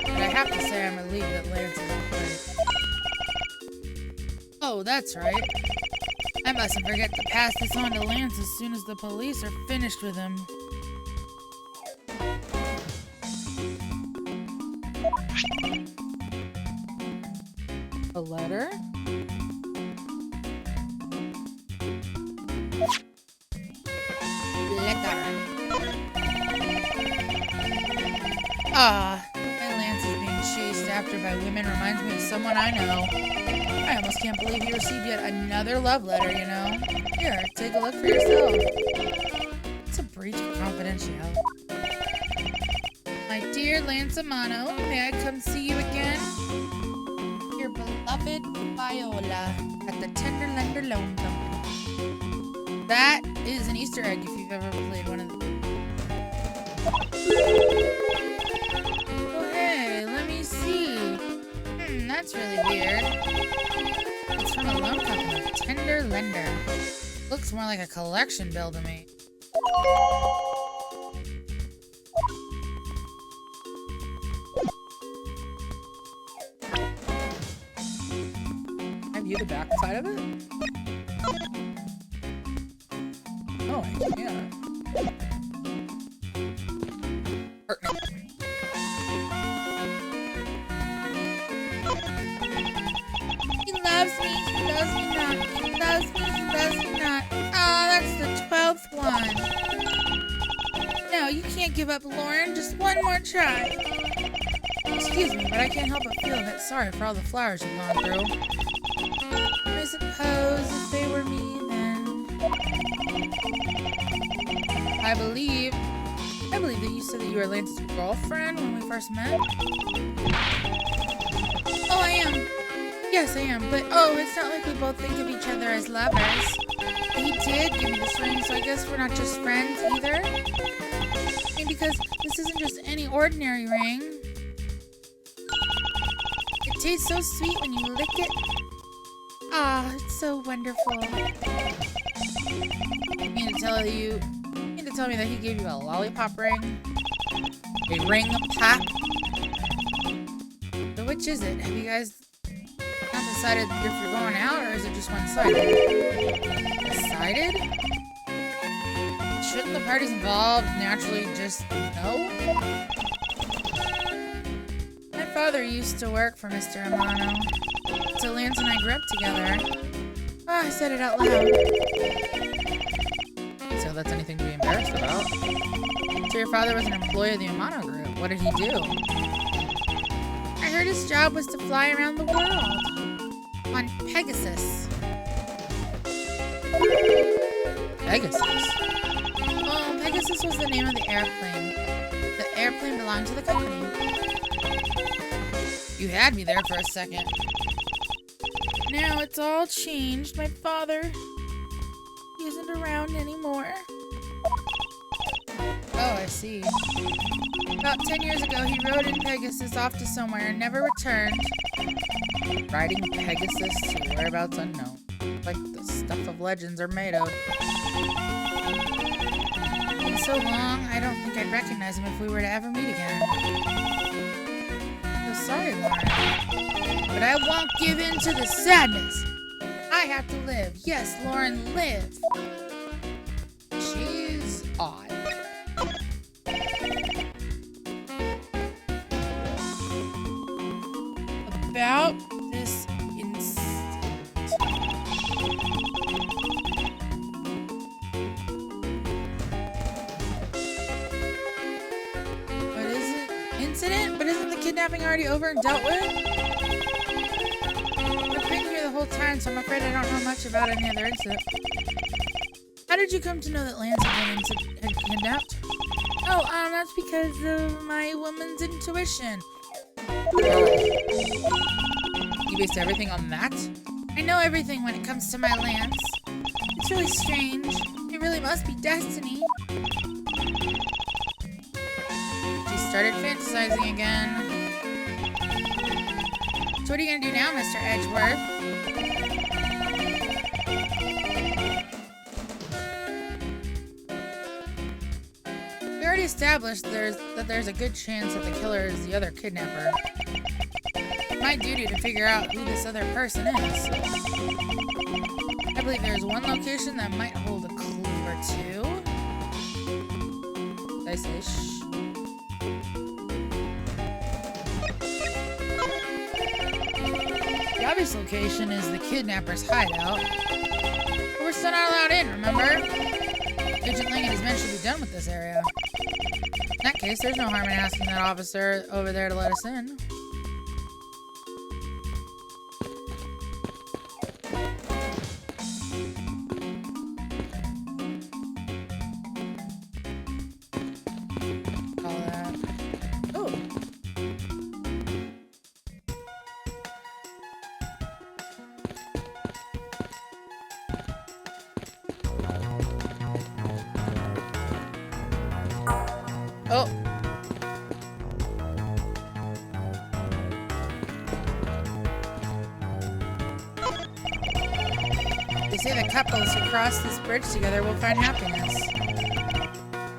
Speaker 1: But I have to say I'm relieved that Lance is okay. Oh, that's right. I mustn't forget to pass this on to Lance as soon as the police are finished with him. A letter? Ah, the way Lance is being chased after by women reminds me of someone I know. I almost can't believe you received yet another love letter, you know? Here, take a look for yourself. It's a breach of confidentiality. My dear Lance Amano, may I come see you again? Your beloved Viola at the Tenderlander Loan Company. That is an Easter egg if you've ever played one of them. Oh, hey, let me see. That's really weird. It's from a loan company, Tender Lender. Looks more like a collection bill to me.
Speaker 3: Can I view the back side of it? Oh, I can't.
Speaker 1: He loves me not. He loves me not. Oh, that's the 12th one. No, you can't give up, Lauren. Just one more try. Excuse me, but I can't help but feel a bit sorry for all the flowers you've gone through. I suppose if they were me, then... I believe that you said that you were Lance's girlfriend when we first met. Oh, I am. Yes, I am. But, it's not like we both think of each other as lovers. He did give me this ring, so I guess we're not just friends either. I mean, because this isn't just any ordinary ring. It tastes so sweet when you lick it. Ah, it's so wonderful. You mean to tell me that he gave you a lollipop ring? A ring pop? So which is it? Have you guys not decided if you're going out, or is it just one-sided? Decided? Shouldn't the parties involved naturally just know? My father used to work for Mr. Amano. So Lance and I grew up together. Oh, I said it out loud.
Speaker 3: So that's anything to be embarrassed about.
Speaker 1: So your father was an employee of the Amano Group. What did he do? I heard his job was to fly around the world. On Pegasus.
Speaker 3: Pegasus?
Speaker 1: Oh, Pegasus was the name of the airplane. The airplane belonged to the company. You had me there for a second. Now it's all changed. My father isn't around anymore. Oh, I see. About 10 years ago, he rode in Pegasus off to somewhere and never returned.
Speaker 3: Riding Pegasus to whereabouts unknown. Like the stuff of legends are made of.
Speaker 1: In so long, I don't think I'd recognize him if we were to ever meet again. So sorry, Lauren. But I won't give in to the sadness. I have to live. Yes, Lauren, live. She's
Speaker 3: odd.
Speaker 1: About this incident. What is it? Incident? But isn't the kidnapping already over and dealt with? I've been here the whole time, so I'm afraid I don't know much about any other incident. How did you come to know that Lance had been kidnapped? Oh, that's because of my woman's intuition.
Speaker 3: You based everything on that?
Speaker 1: I know everything when it comes to my Lance. It's really strange. It really must be destiny.
Speaker 3: She started fantasizing again.
Speaker 1: So what are you gonna do now, Mr. Edgeworth? We already established that there's a good chance that the killer is the other kidnapper. It's my duty to figure out who this other person is. I believe there's one location that might hold a clue or two.
Speaker 3: Did I say shh?
Speaker 1: The obvious location is the kidnapper's hideout. But we're still not allowed in, remember? Agent Ling and his men should be done with this area. In that case, there's no harm in asking that officer over there to let us in. All that. Oh. Oh. They say that couples who cross this bridge together will find happiness.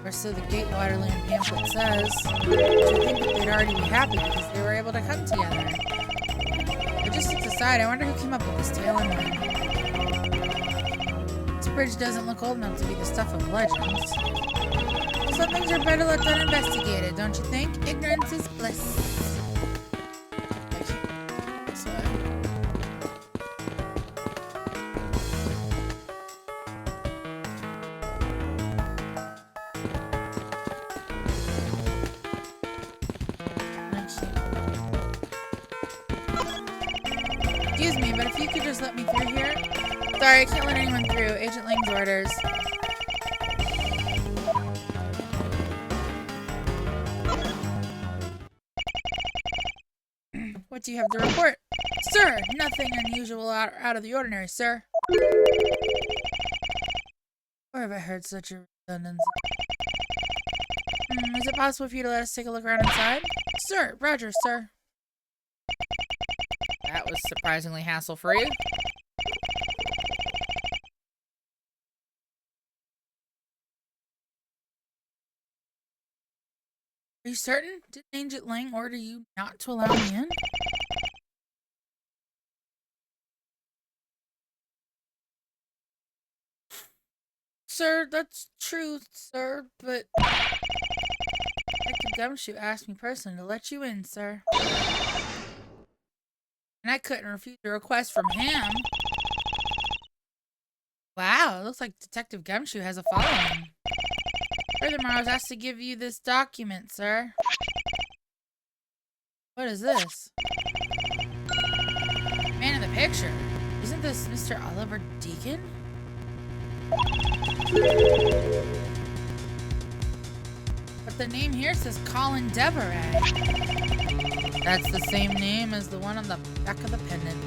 Speaker 1: Or so the Gatewaterland pamphlet says. You'd think that they'd already be happy because they were able to come together. But just sits aside, I wonder who came up with this tale and when. This bridge doesn't look old enough to be the stuff of legends. Some things are better left uninvestigated, don't you think? Ignorance is bliss. Excuse me, but if you could just let me through here. Sorry, I can't let anyone through. Agent Ling's orders. What do you have to report? Sir, nothing unusual out of the ordinary, sir. Where have I heard such a redundancy? Is it possible for you to let us take a look around inside? Sir, Roger, sir.
Speaker 3: That was surprisingly hassle-free.
Speaker 1: Are you certain? Did Agent Ling order you not to allow me in? Sir, that's true, sir, but Detective Gumshoe asked me personally to let you in, sir. And I couldn't refuse a request from him. Wow, it looks like Detective Gumshoe has a following. Furthermore, I was asked to give you this document, sir. What is this? Man in the picture. Isn't this Mr. Oliver Deacon? But the name here says Colin Deveray. That's the same name as the one on the back of the pendant.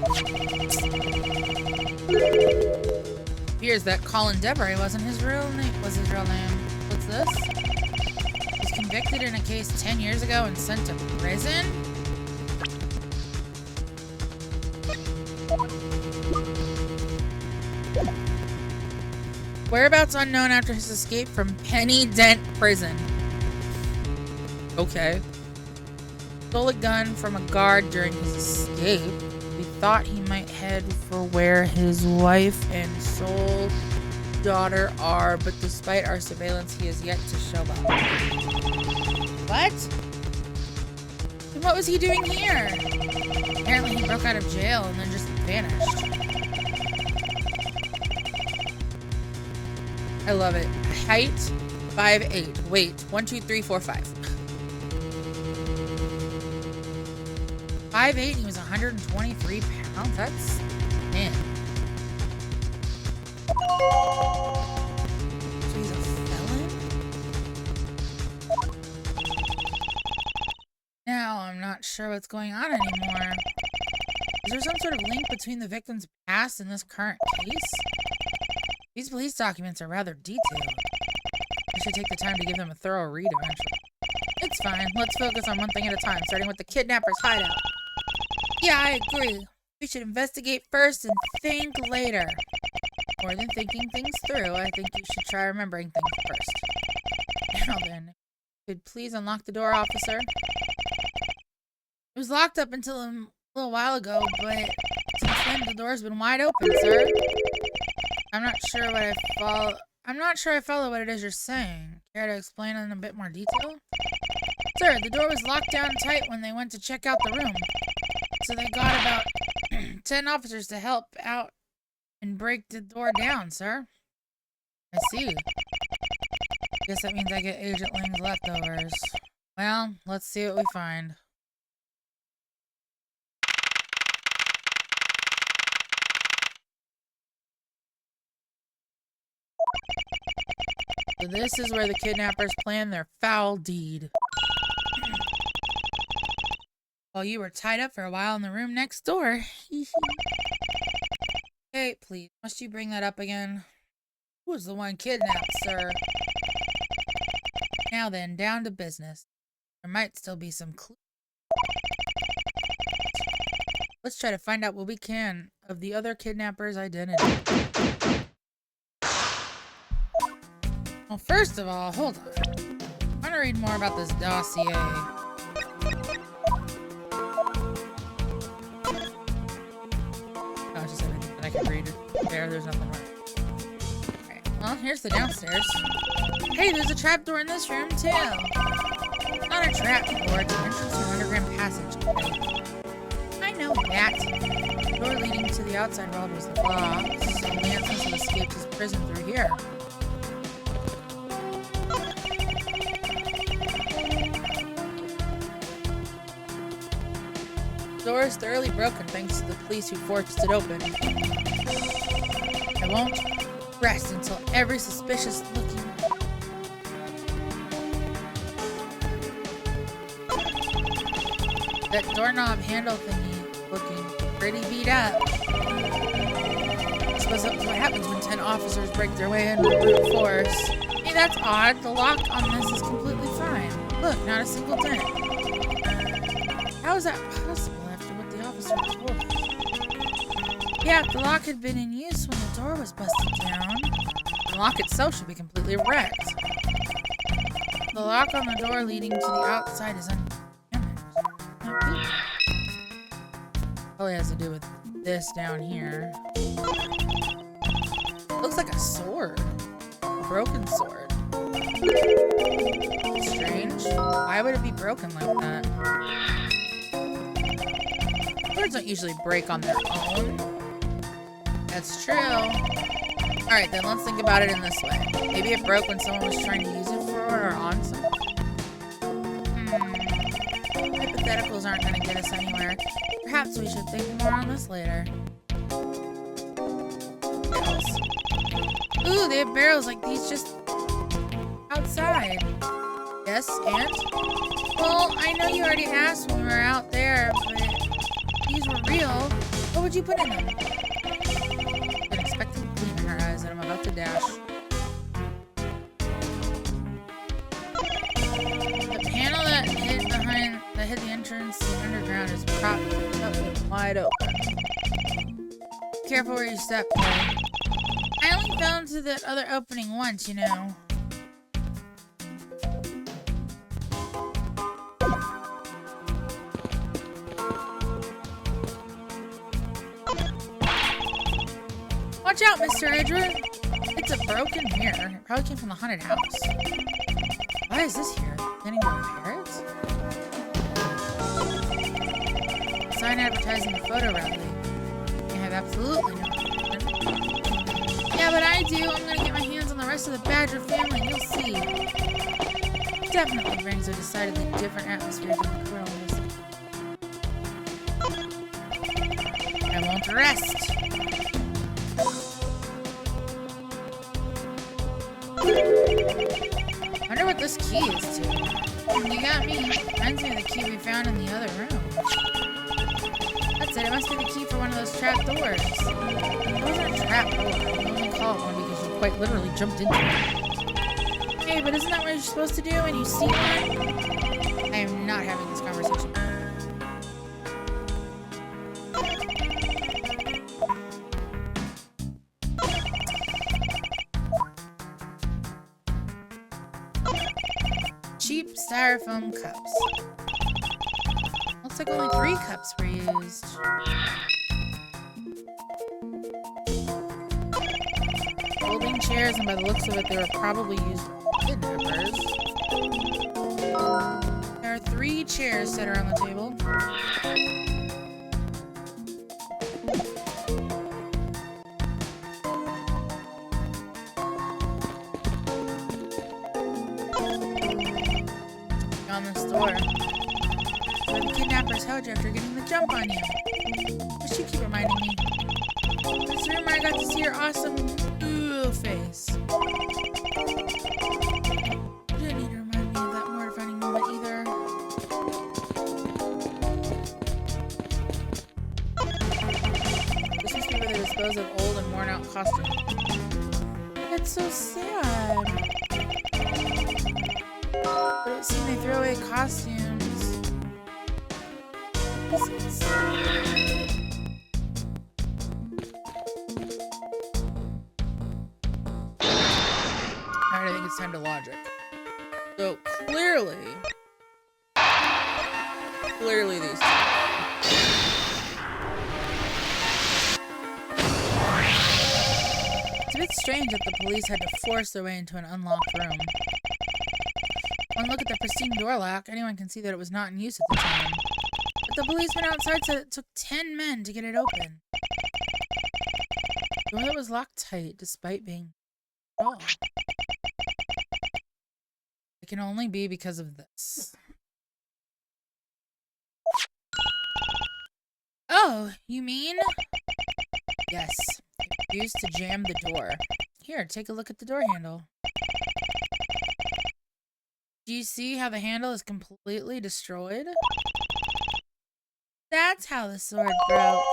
Speaker 1: Appears that Colin Deveray wasn't his real name. Was his real name? What's this? He was convicted in a case 10 years ago and sent to prison? Whereabouts unknown after his escape from Penny Dent Prison. Okay. Stole a gun from a guard during his escape. We thought he might head for where his wife and soul
Speaker 3: daughter are, but despite our surveillance, he has yet to show up. What? And what was he doing here? Apparently he broke out of jail and then just vanished. I love it. Height, 5'8". Weight, 1, 2, 3, 4, 5. 5'8", he was 123 pounds. That's man. So he's a felon? Now I'm not sure what's going on anymore. Is there some sort of link between the victim's past and this current case? These police documents are rather detailed. I should take the time to give them a thorough read eventually. It's fine. Let's focus on one thing at a time, starting with the kidnapper's hideout. Yeah, I agree. We should investigate first and think later. More than thinking things through, I think you should try remembering things first. Now then, could please unlock the door, officer? It was locked up until a little while ago, but since then the door's been wide open, sir. I'm not sure I follow what it is you're saying. Care to explain in a bit more detail? Sir, the door was locked down tight when they went to check out the room. So they got about 10 officers to help out and break the door down, sir. I see. Guess that means I get Agent Ling's leftovers. Well, let's see what we find. So this is where the kidnappers plan their foul deed. While you were tied up for a while in the room next door. Hey, please, must you bring that up again? Who was the one kidnapped, sir? Now then, down to business. There might still be some clues. Let's try to find out what we can of the other kidnapper's identity. Well, first of all, hold on. I want to read more about this dossier. Oh, it's just everything that I can read. There's nothing wrong. Alright, well, here's the downstairs. Hey, there's a trapdoor in this room, too. It's not a trapdoor, it's an entrance to an underground passage. I know that. The door leading to the outside world was locked, so Manson escaped his prison through here. The door is thoroughly broken thanks to the police who forced it open. I won't rest until every suspicious looking... That doorknob handle thingy looking pretty beat up. I suppose that's what happens when 10 officers break their way in with brute force. Hey, that's odd. The lock on this is completely fine. Look, not a single dent. How is that possible? Yeah, if the lock had been in use when the door was busted down, the lock itself should be completely wrecked. The lock on the door leading to the outside is undamaged. Probably has to do with this down here. Looks like a sword. A broken sword. Strange. Why would it be broken like that? Swords don't usually break on their own. That's true. Alright, then let's think about it in this way. Maybe it broke when someone was trying to use it for or on someone. Hypotheticals aren't going to get us anywhere. Perhaps we should think more on this later. Barrels. Ooh, they have barrels like these just outside. Yes, and? Well, I know you already asked when we were out there, but these were real. What would you put in them? An expectant gleam in her eyes, and I'm about to dash. The panel that hid the entrance to the underground is propped up and wide open. Careful where you step, boy. I only fell into that other opening once, you know. Watch out, Mr. Edward. It's a broken mirror. It probably came from the haunted house. Why is this here? Planning to repair it? Sign advertising the photo rally. I have absolutely no opinion. Yeah, but I do. I'm gonna get my hands on the rest of the Badger family and you'll see. Definitely brings a decidedly different atmosphere than the Corrals. I won't rest. I wonder what this key is to. You got me. Reminds me of the key we found in the other room. That's it. It must be the key for one of those trap doors. It wasn't a trap door. You only call it one because you quite literally jumped into it. Hey, but isn't that what you're supposed to do when you see one? I am not having this conversation. Cheap styrofoam cups. Looks like only 3 cups were used. Folding chairs, and by the looks of it, they were probably used for kidnappers. There are 3 chairs set around the table. On this door. So the kidnappers held you after getting the jump on you. Wish you keep reminding me. This room I got to see your awesome face. You didn't need to remind me of that mortifying moment either. This must be where they dispose of old and worn out costumes. That's so sad. But it seems they throw away costumes. Alright, I think it's time to logic. So, clearly these two. It's a bit strange that the police had to force their way into an unlocked room. One look at the pristine door lock, anyone can see that it was not in use at the time. But the policeman outside said it took 10 men to get it open. The door that was locked tight despite being wrong. It can only be because of this. Oh, you mean? Yes. It was used to jam the door. Here, take a look at the door handle. Do you see how the handle is completely destroyed? That's how the sword broke.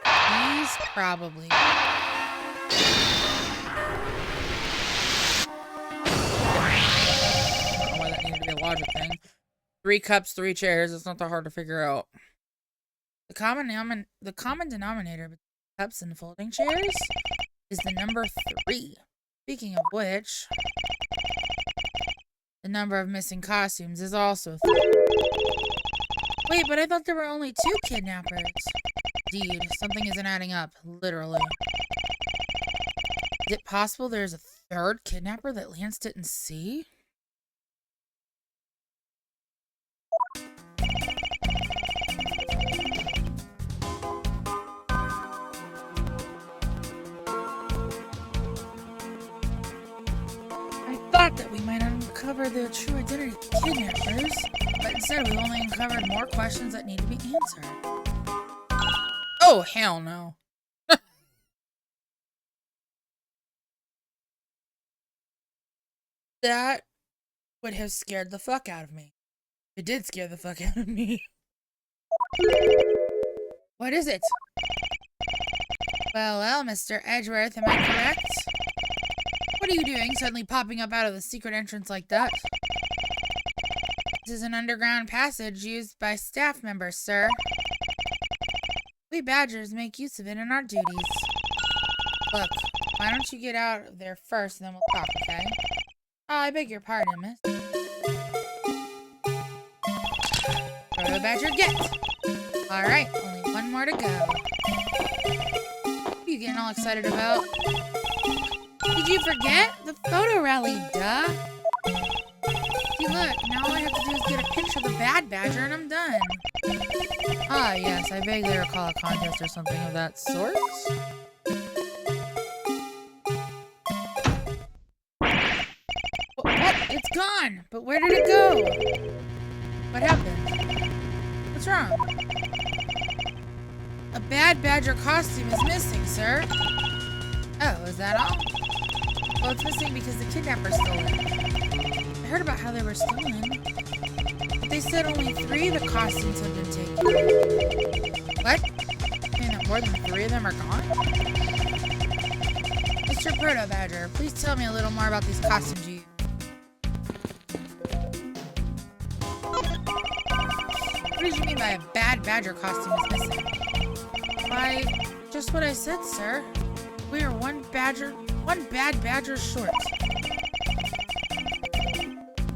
Speaker 3: He's probably... I don't know why that needed to be a logic thing. 3 cups, 3 chairs. It's not that hard to figure out. The common denominator between cups and folding chairs is the number 3. Speaking of which, the number of missing costumes is also 3. Wait, but I thought there were only 2 kidnappers. Indeed, something isn't adding up, literally. Is it possible there's a 3rd kidnapper that Lance didn't see? Thought that we might uncover the true identity of the kidnappers, but instead we've only uncovered more questions that need to be answered. Oh, hell no. That would have scared the fuck out of me. It did scare the fuck out of me. What is it? Well, Mr. Edgeworth, am I correct? What are you doing, suddenly popping up out of the secret entrance like that? This is an underground passage used by staff members, sir. We Badgers make use of it in our duties. Look, why don't you get out of there first and then we'll talk, okay? Oh, I beg your pardon, miss. Where the Badger get? Alright, only one more to go. What are you getting all excited about? Did you forget? The photo rally, duh! See, look, now all I have to do is get a picture of the Bad Badger and I'm done. Ah, yes, I vaguely recall a contest or something of that sort. What? It's gone! But where did it go? What happened? What's wrong? A Bad Badger costume is missing, sir. Oh, is that all? Well, it's missing because the kidnappers stole it. I heard about how they were stolen. But they said only 3 of the costumes have been taken. What? You mean that more than 3 of them are gone? Mr. Proto Badger, please tell me a little more about these costumes you used. What did you mean by a Bad Badger costume is missing? Why, just what I said, sir. We are one Bad Badger short.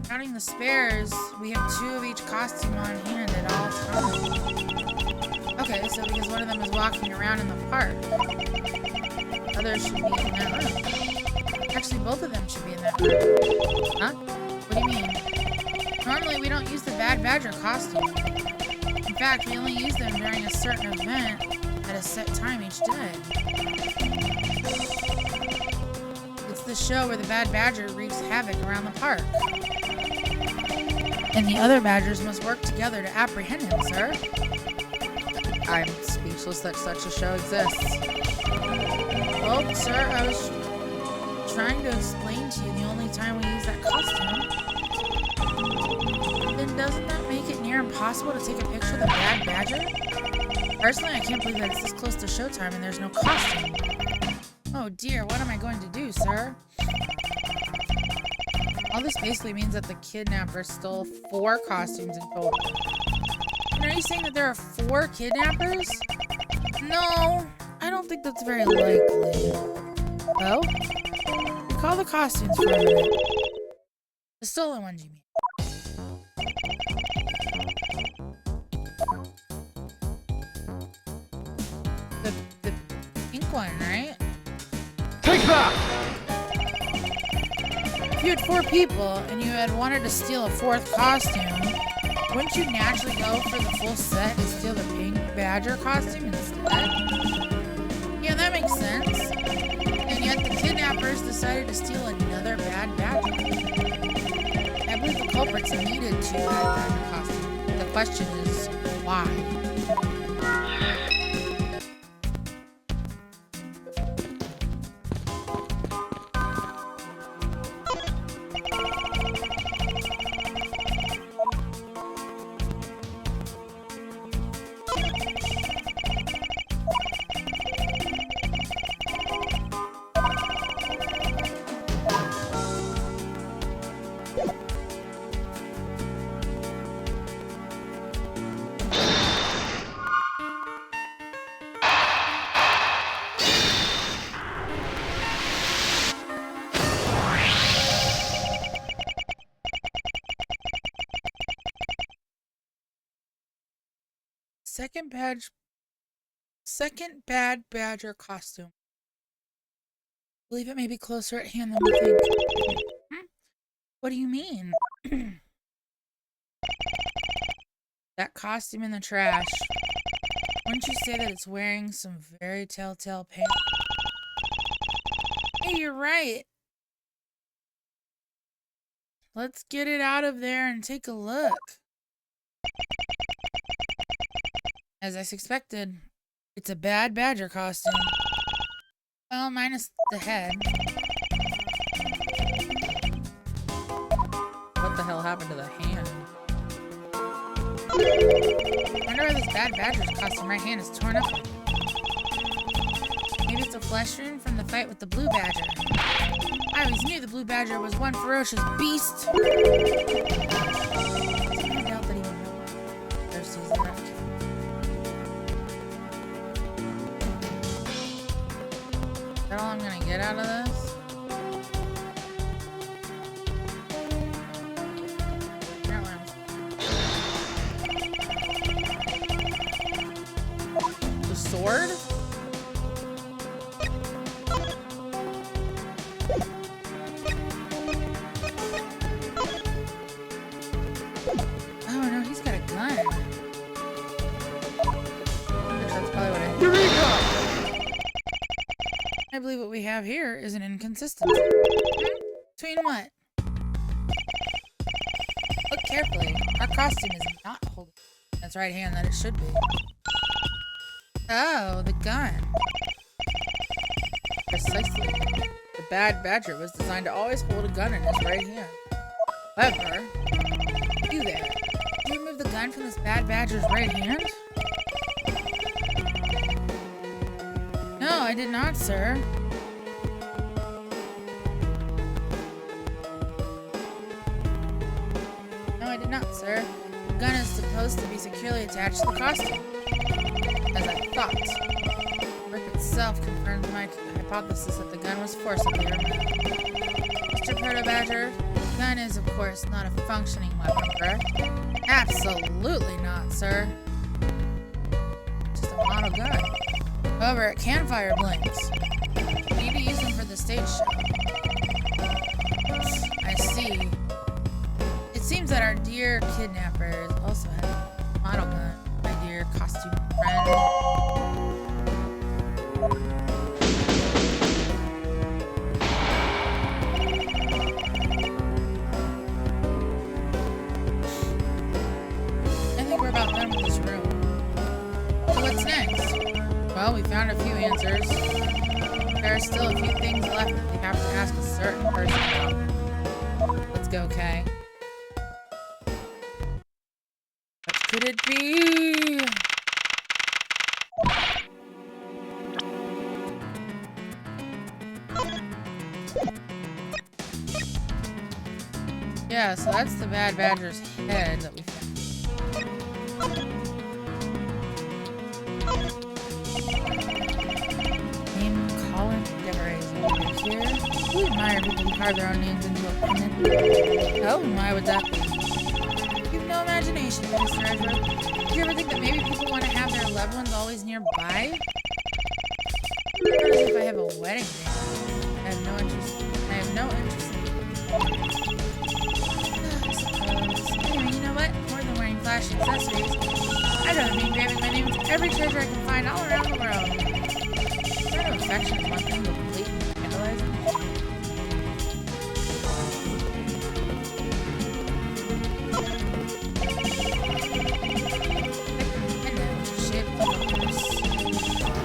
Speaker 3: Counting the spares, we have 2 of each costume on hand at all times. Okay, so because one of them is walking around in the park, the other should be in that room. Actually, both of them should be in that room. Huh? What do you mean? Normally, we don't use the Bad Badger costume. In fact, we only use them during a certain event at a set time each day. It's the show where the Bad Badger wreaks havoc around the park. And the other Badgers must work together to apprehend him, sir. I'm speechless that such a show exists. Well, sir, I was trying to explain to you the only time we use that costume. Then doesn't that make it near impossible to take a picture of the Bad Badger? Personally, I can't believe that it's this close to showtime and there's no costume. Oh dear, what am I going to do, sir? All this basically means that the kidnappers stole 4 costumes in total. And are you saying that there are 4 kidnappers? No, I don't think that's very likely. Well, recall the costumes for a minute. The stolen ones, you mean? The pink one, right?
Speaker 2: Take that!
Speaker 3: If you had 4 people and you had wanted to steal a 4th costume, wouldn't you naturally go for the full set and steal the pink Badger costume instead? Yeah, that makes sense. And yet the kidnappers decided to steal another Bad Badger. I believe the culprits needed 2 Bad Badger costumes. The question is, why? Second Bad Badger costume. I believe it may be closer at hand than we think. What do you mean? That costume in the trash. Wouldn't you say that it's wearing some very telltale paint? Hey, you're right. Let's get it out of there and take a look. As I suspected, it's a Bad Badger costume. Well, minus the head. What the hell happened to the hand? I wonder why this Bad Badger's costume right hand is torn up. Maybe it's a flesh wound from the fight with the Blue Badger. I always knew the Blue Badger was one ferocious beast. I doubt that he would know. Thirsties the wreck. Is that all I'm gonna get out of this? The sword? believe what we have here is an inconsistency. Between what? Look carefully. Our costume is not holding in its right hand that it should be. Oh, the gun. Precisely. The Bad Badger was designed to always hold a gun in his right hand. However, you there. Did you remove the gun from this Bad Badger's right hand? No, I did not, sir. No, I did not, sir. The gun is supposed to be securely attached to the costume. As I thought. The rip itself confirms my hypothesis that the gun was forcibly removed. Mr. Proto-Badger, the gun is, of course, not a functioning weapon, correct? Absolutely not, sir. Just a model gun. However, it can fire blinks. We need to use them for the stage show. I see. It seems that our dear kidnappers also have a model gun, my dear costume friend. I think we're about done with this room. So what's next? Well, we found a few answers. There are still a few things left that we have to ask a certain person about. Let's go, Kay. What could it be? Yeah, so that's the Bad Badger's head that we found. Name Colin Devereaux over here. Who admire people who carve their own names into a pendant? Oh, and why would that be? You have no imagination, Mr. Edward. Do you ever think that maybe people want to have their loved ones always nearby? What if I have a wedding ring? I have no interest in Anyway, you know what? More than wearing flashy accessories, I'd rather be engraving my name into every treasure I can find all around the world. Sort of affection is one thing, but blatant vandalizing.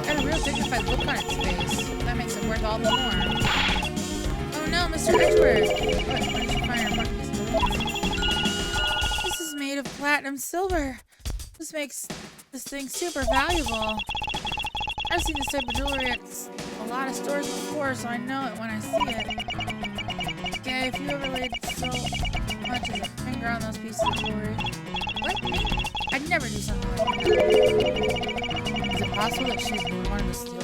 Speaker 3: Got a real dignified look on its face. That makes it worth all the more. Oh no, Mr. Edgeworth! What did you find in one piece of evidence? This is made of platinum silver. This makes this thing super valuable. I've seen this type of jewelry at a lot of stores before, so I know it when I see it. Okay, if you ever laid so much as a finger on those pieces of jewelry. What? Me? I'd never do something like that. Is it possible that she's the one to steal?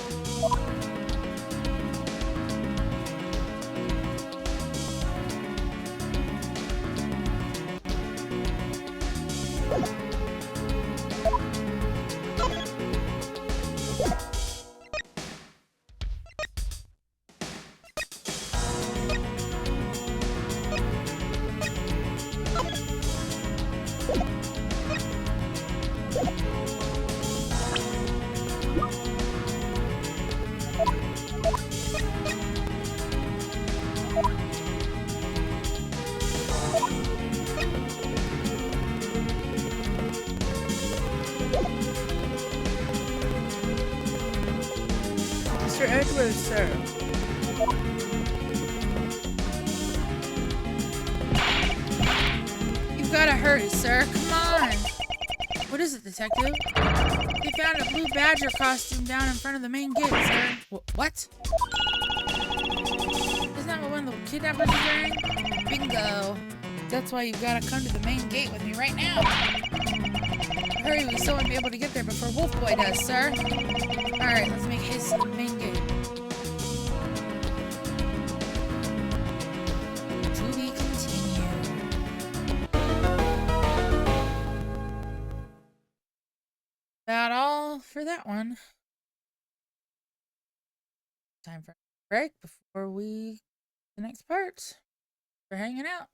Speaker 3: Mr. Edward, sir. You've got to hurry, sir. Come on. What is it, detective? They found a blue badger costume down in front of the main gate, sir. What? Isn't that what one of the kidnappers is wearing? Bingo. That's why you've got to come to the main gate with me right now. Hurry, we still won't be able to get there before Wolf Boy does, sir. Alright, let's make haste to the main gate. To be continued. About all for that one. Time for a break before we the next part. For hanging out.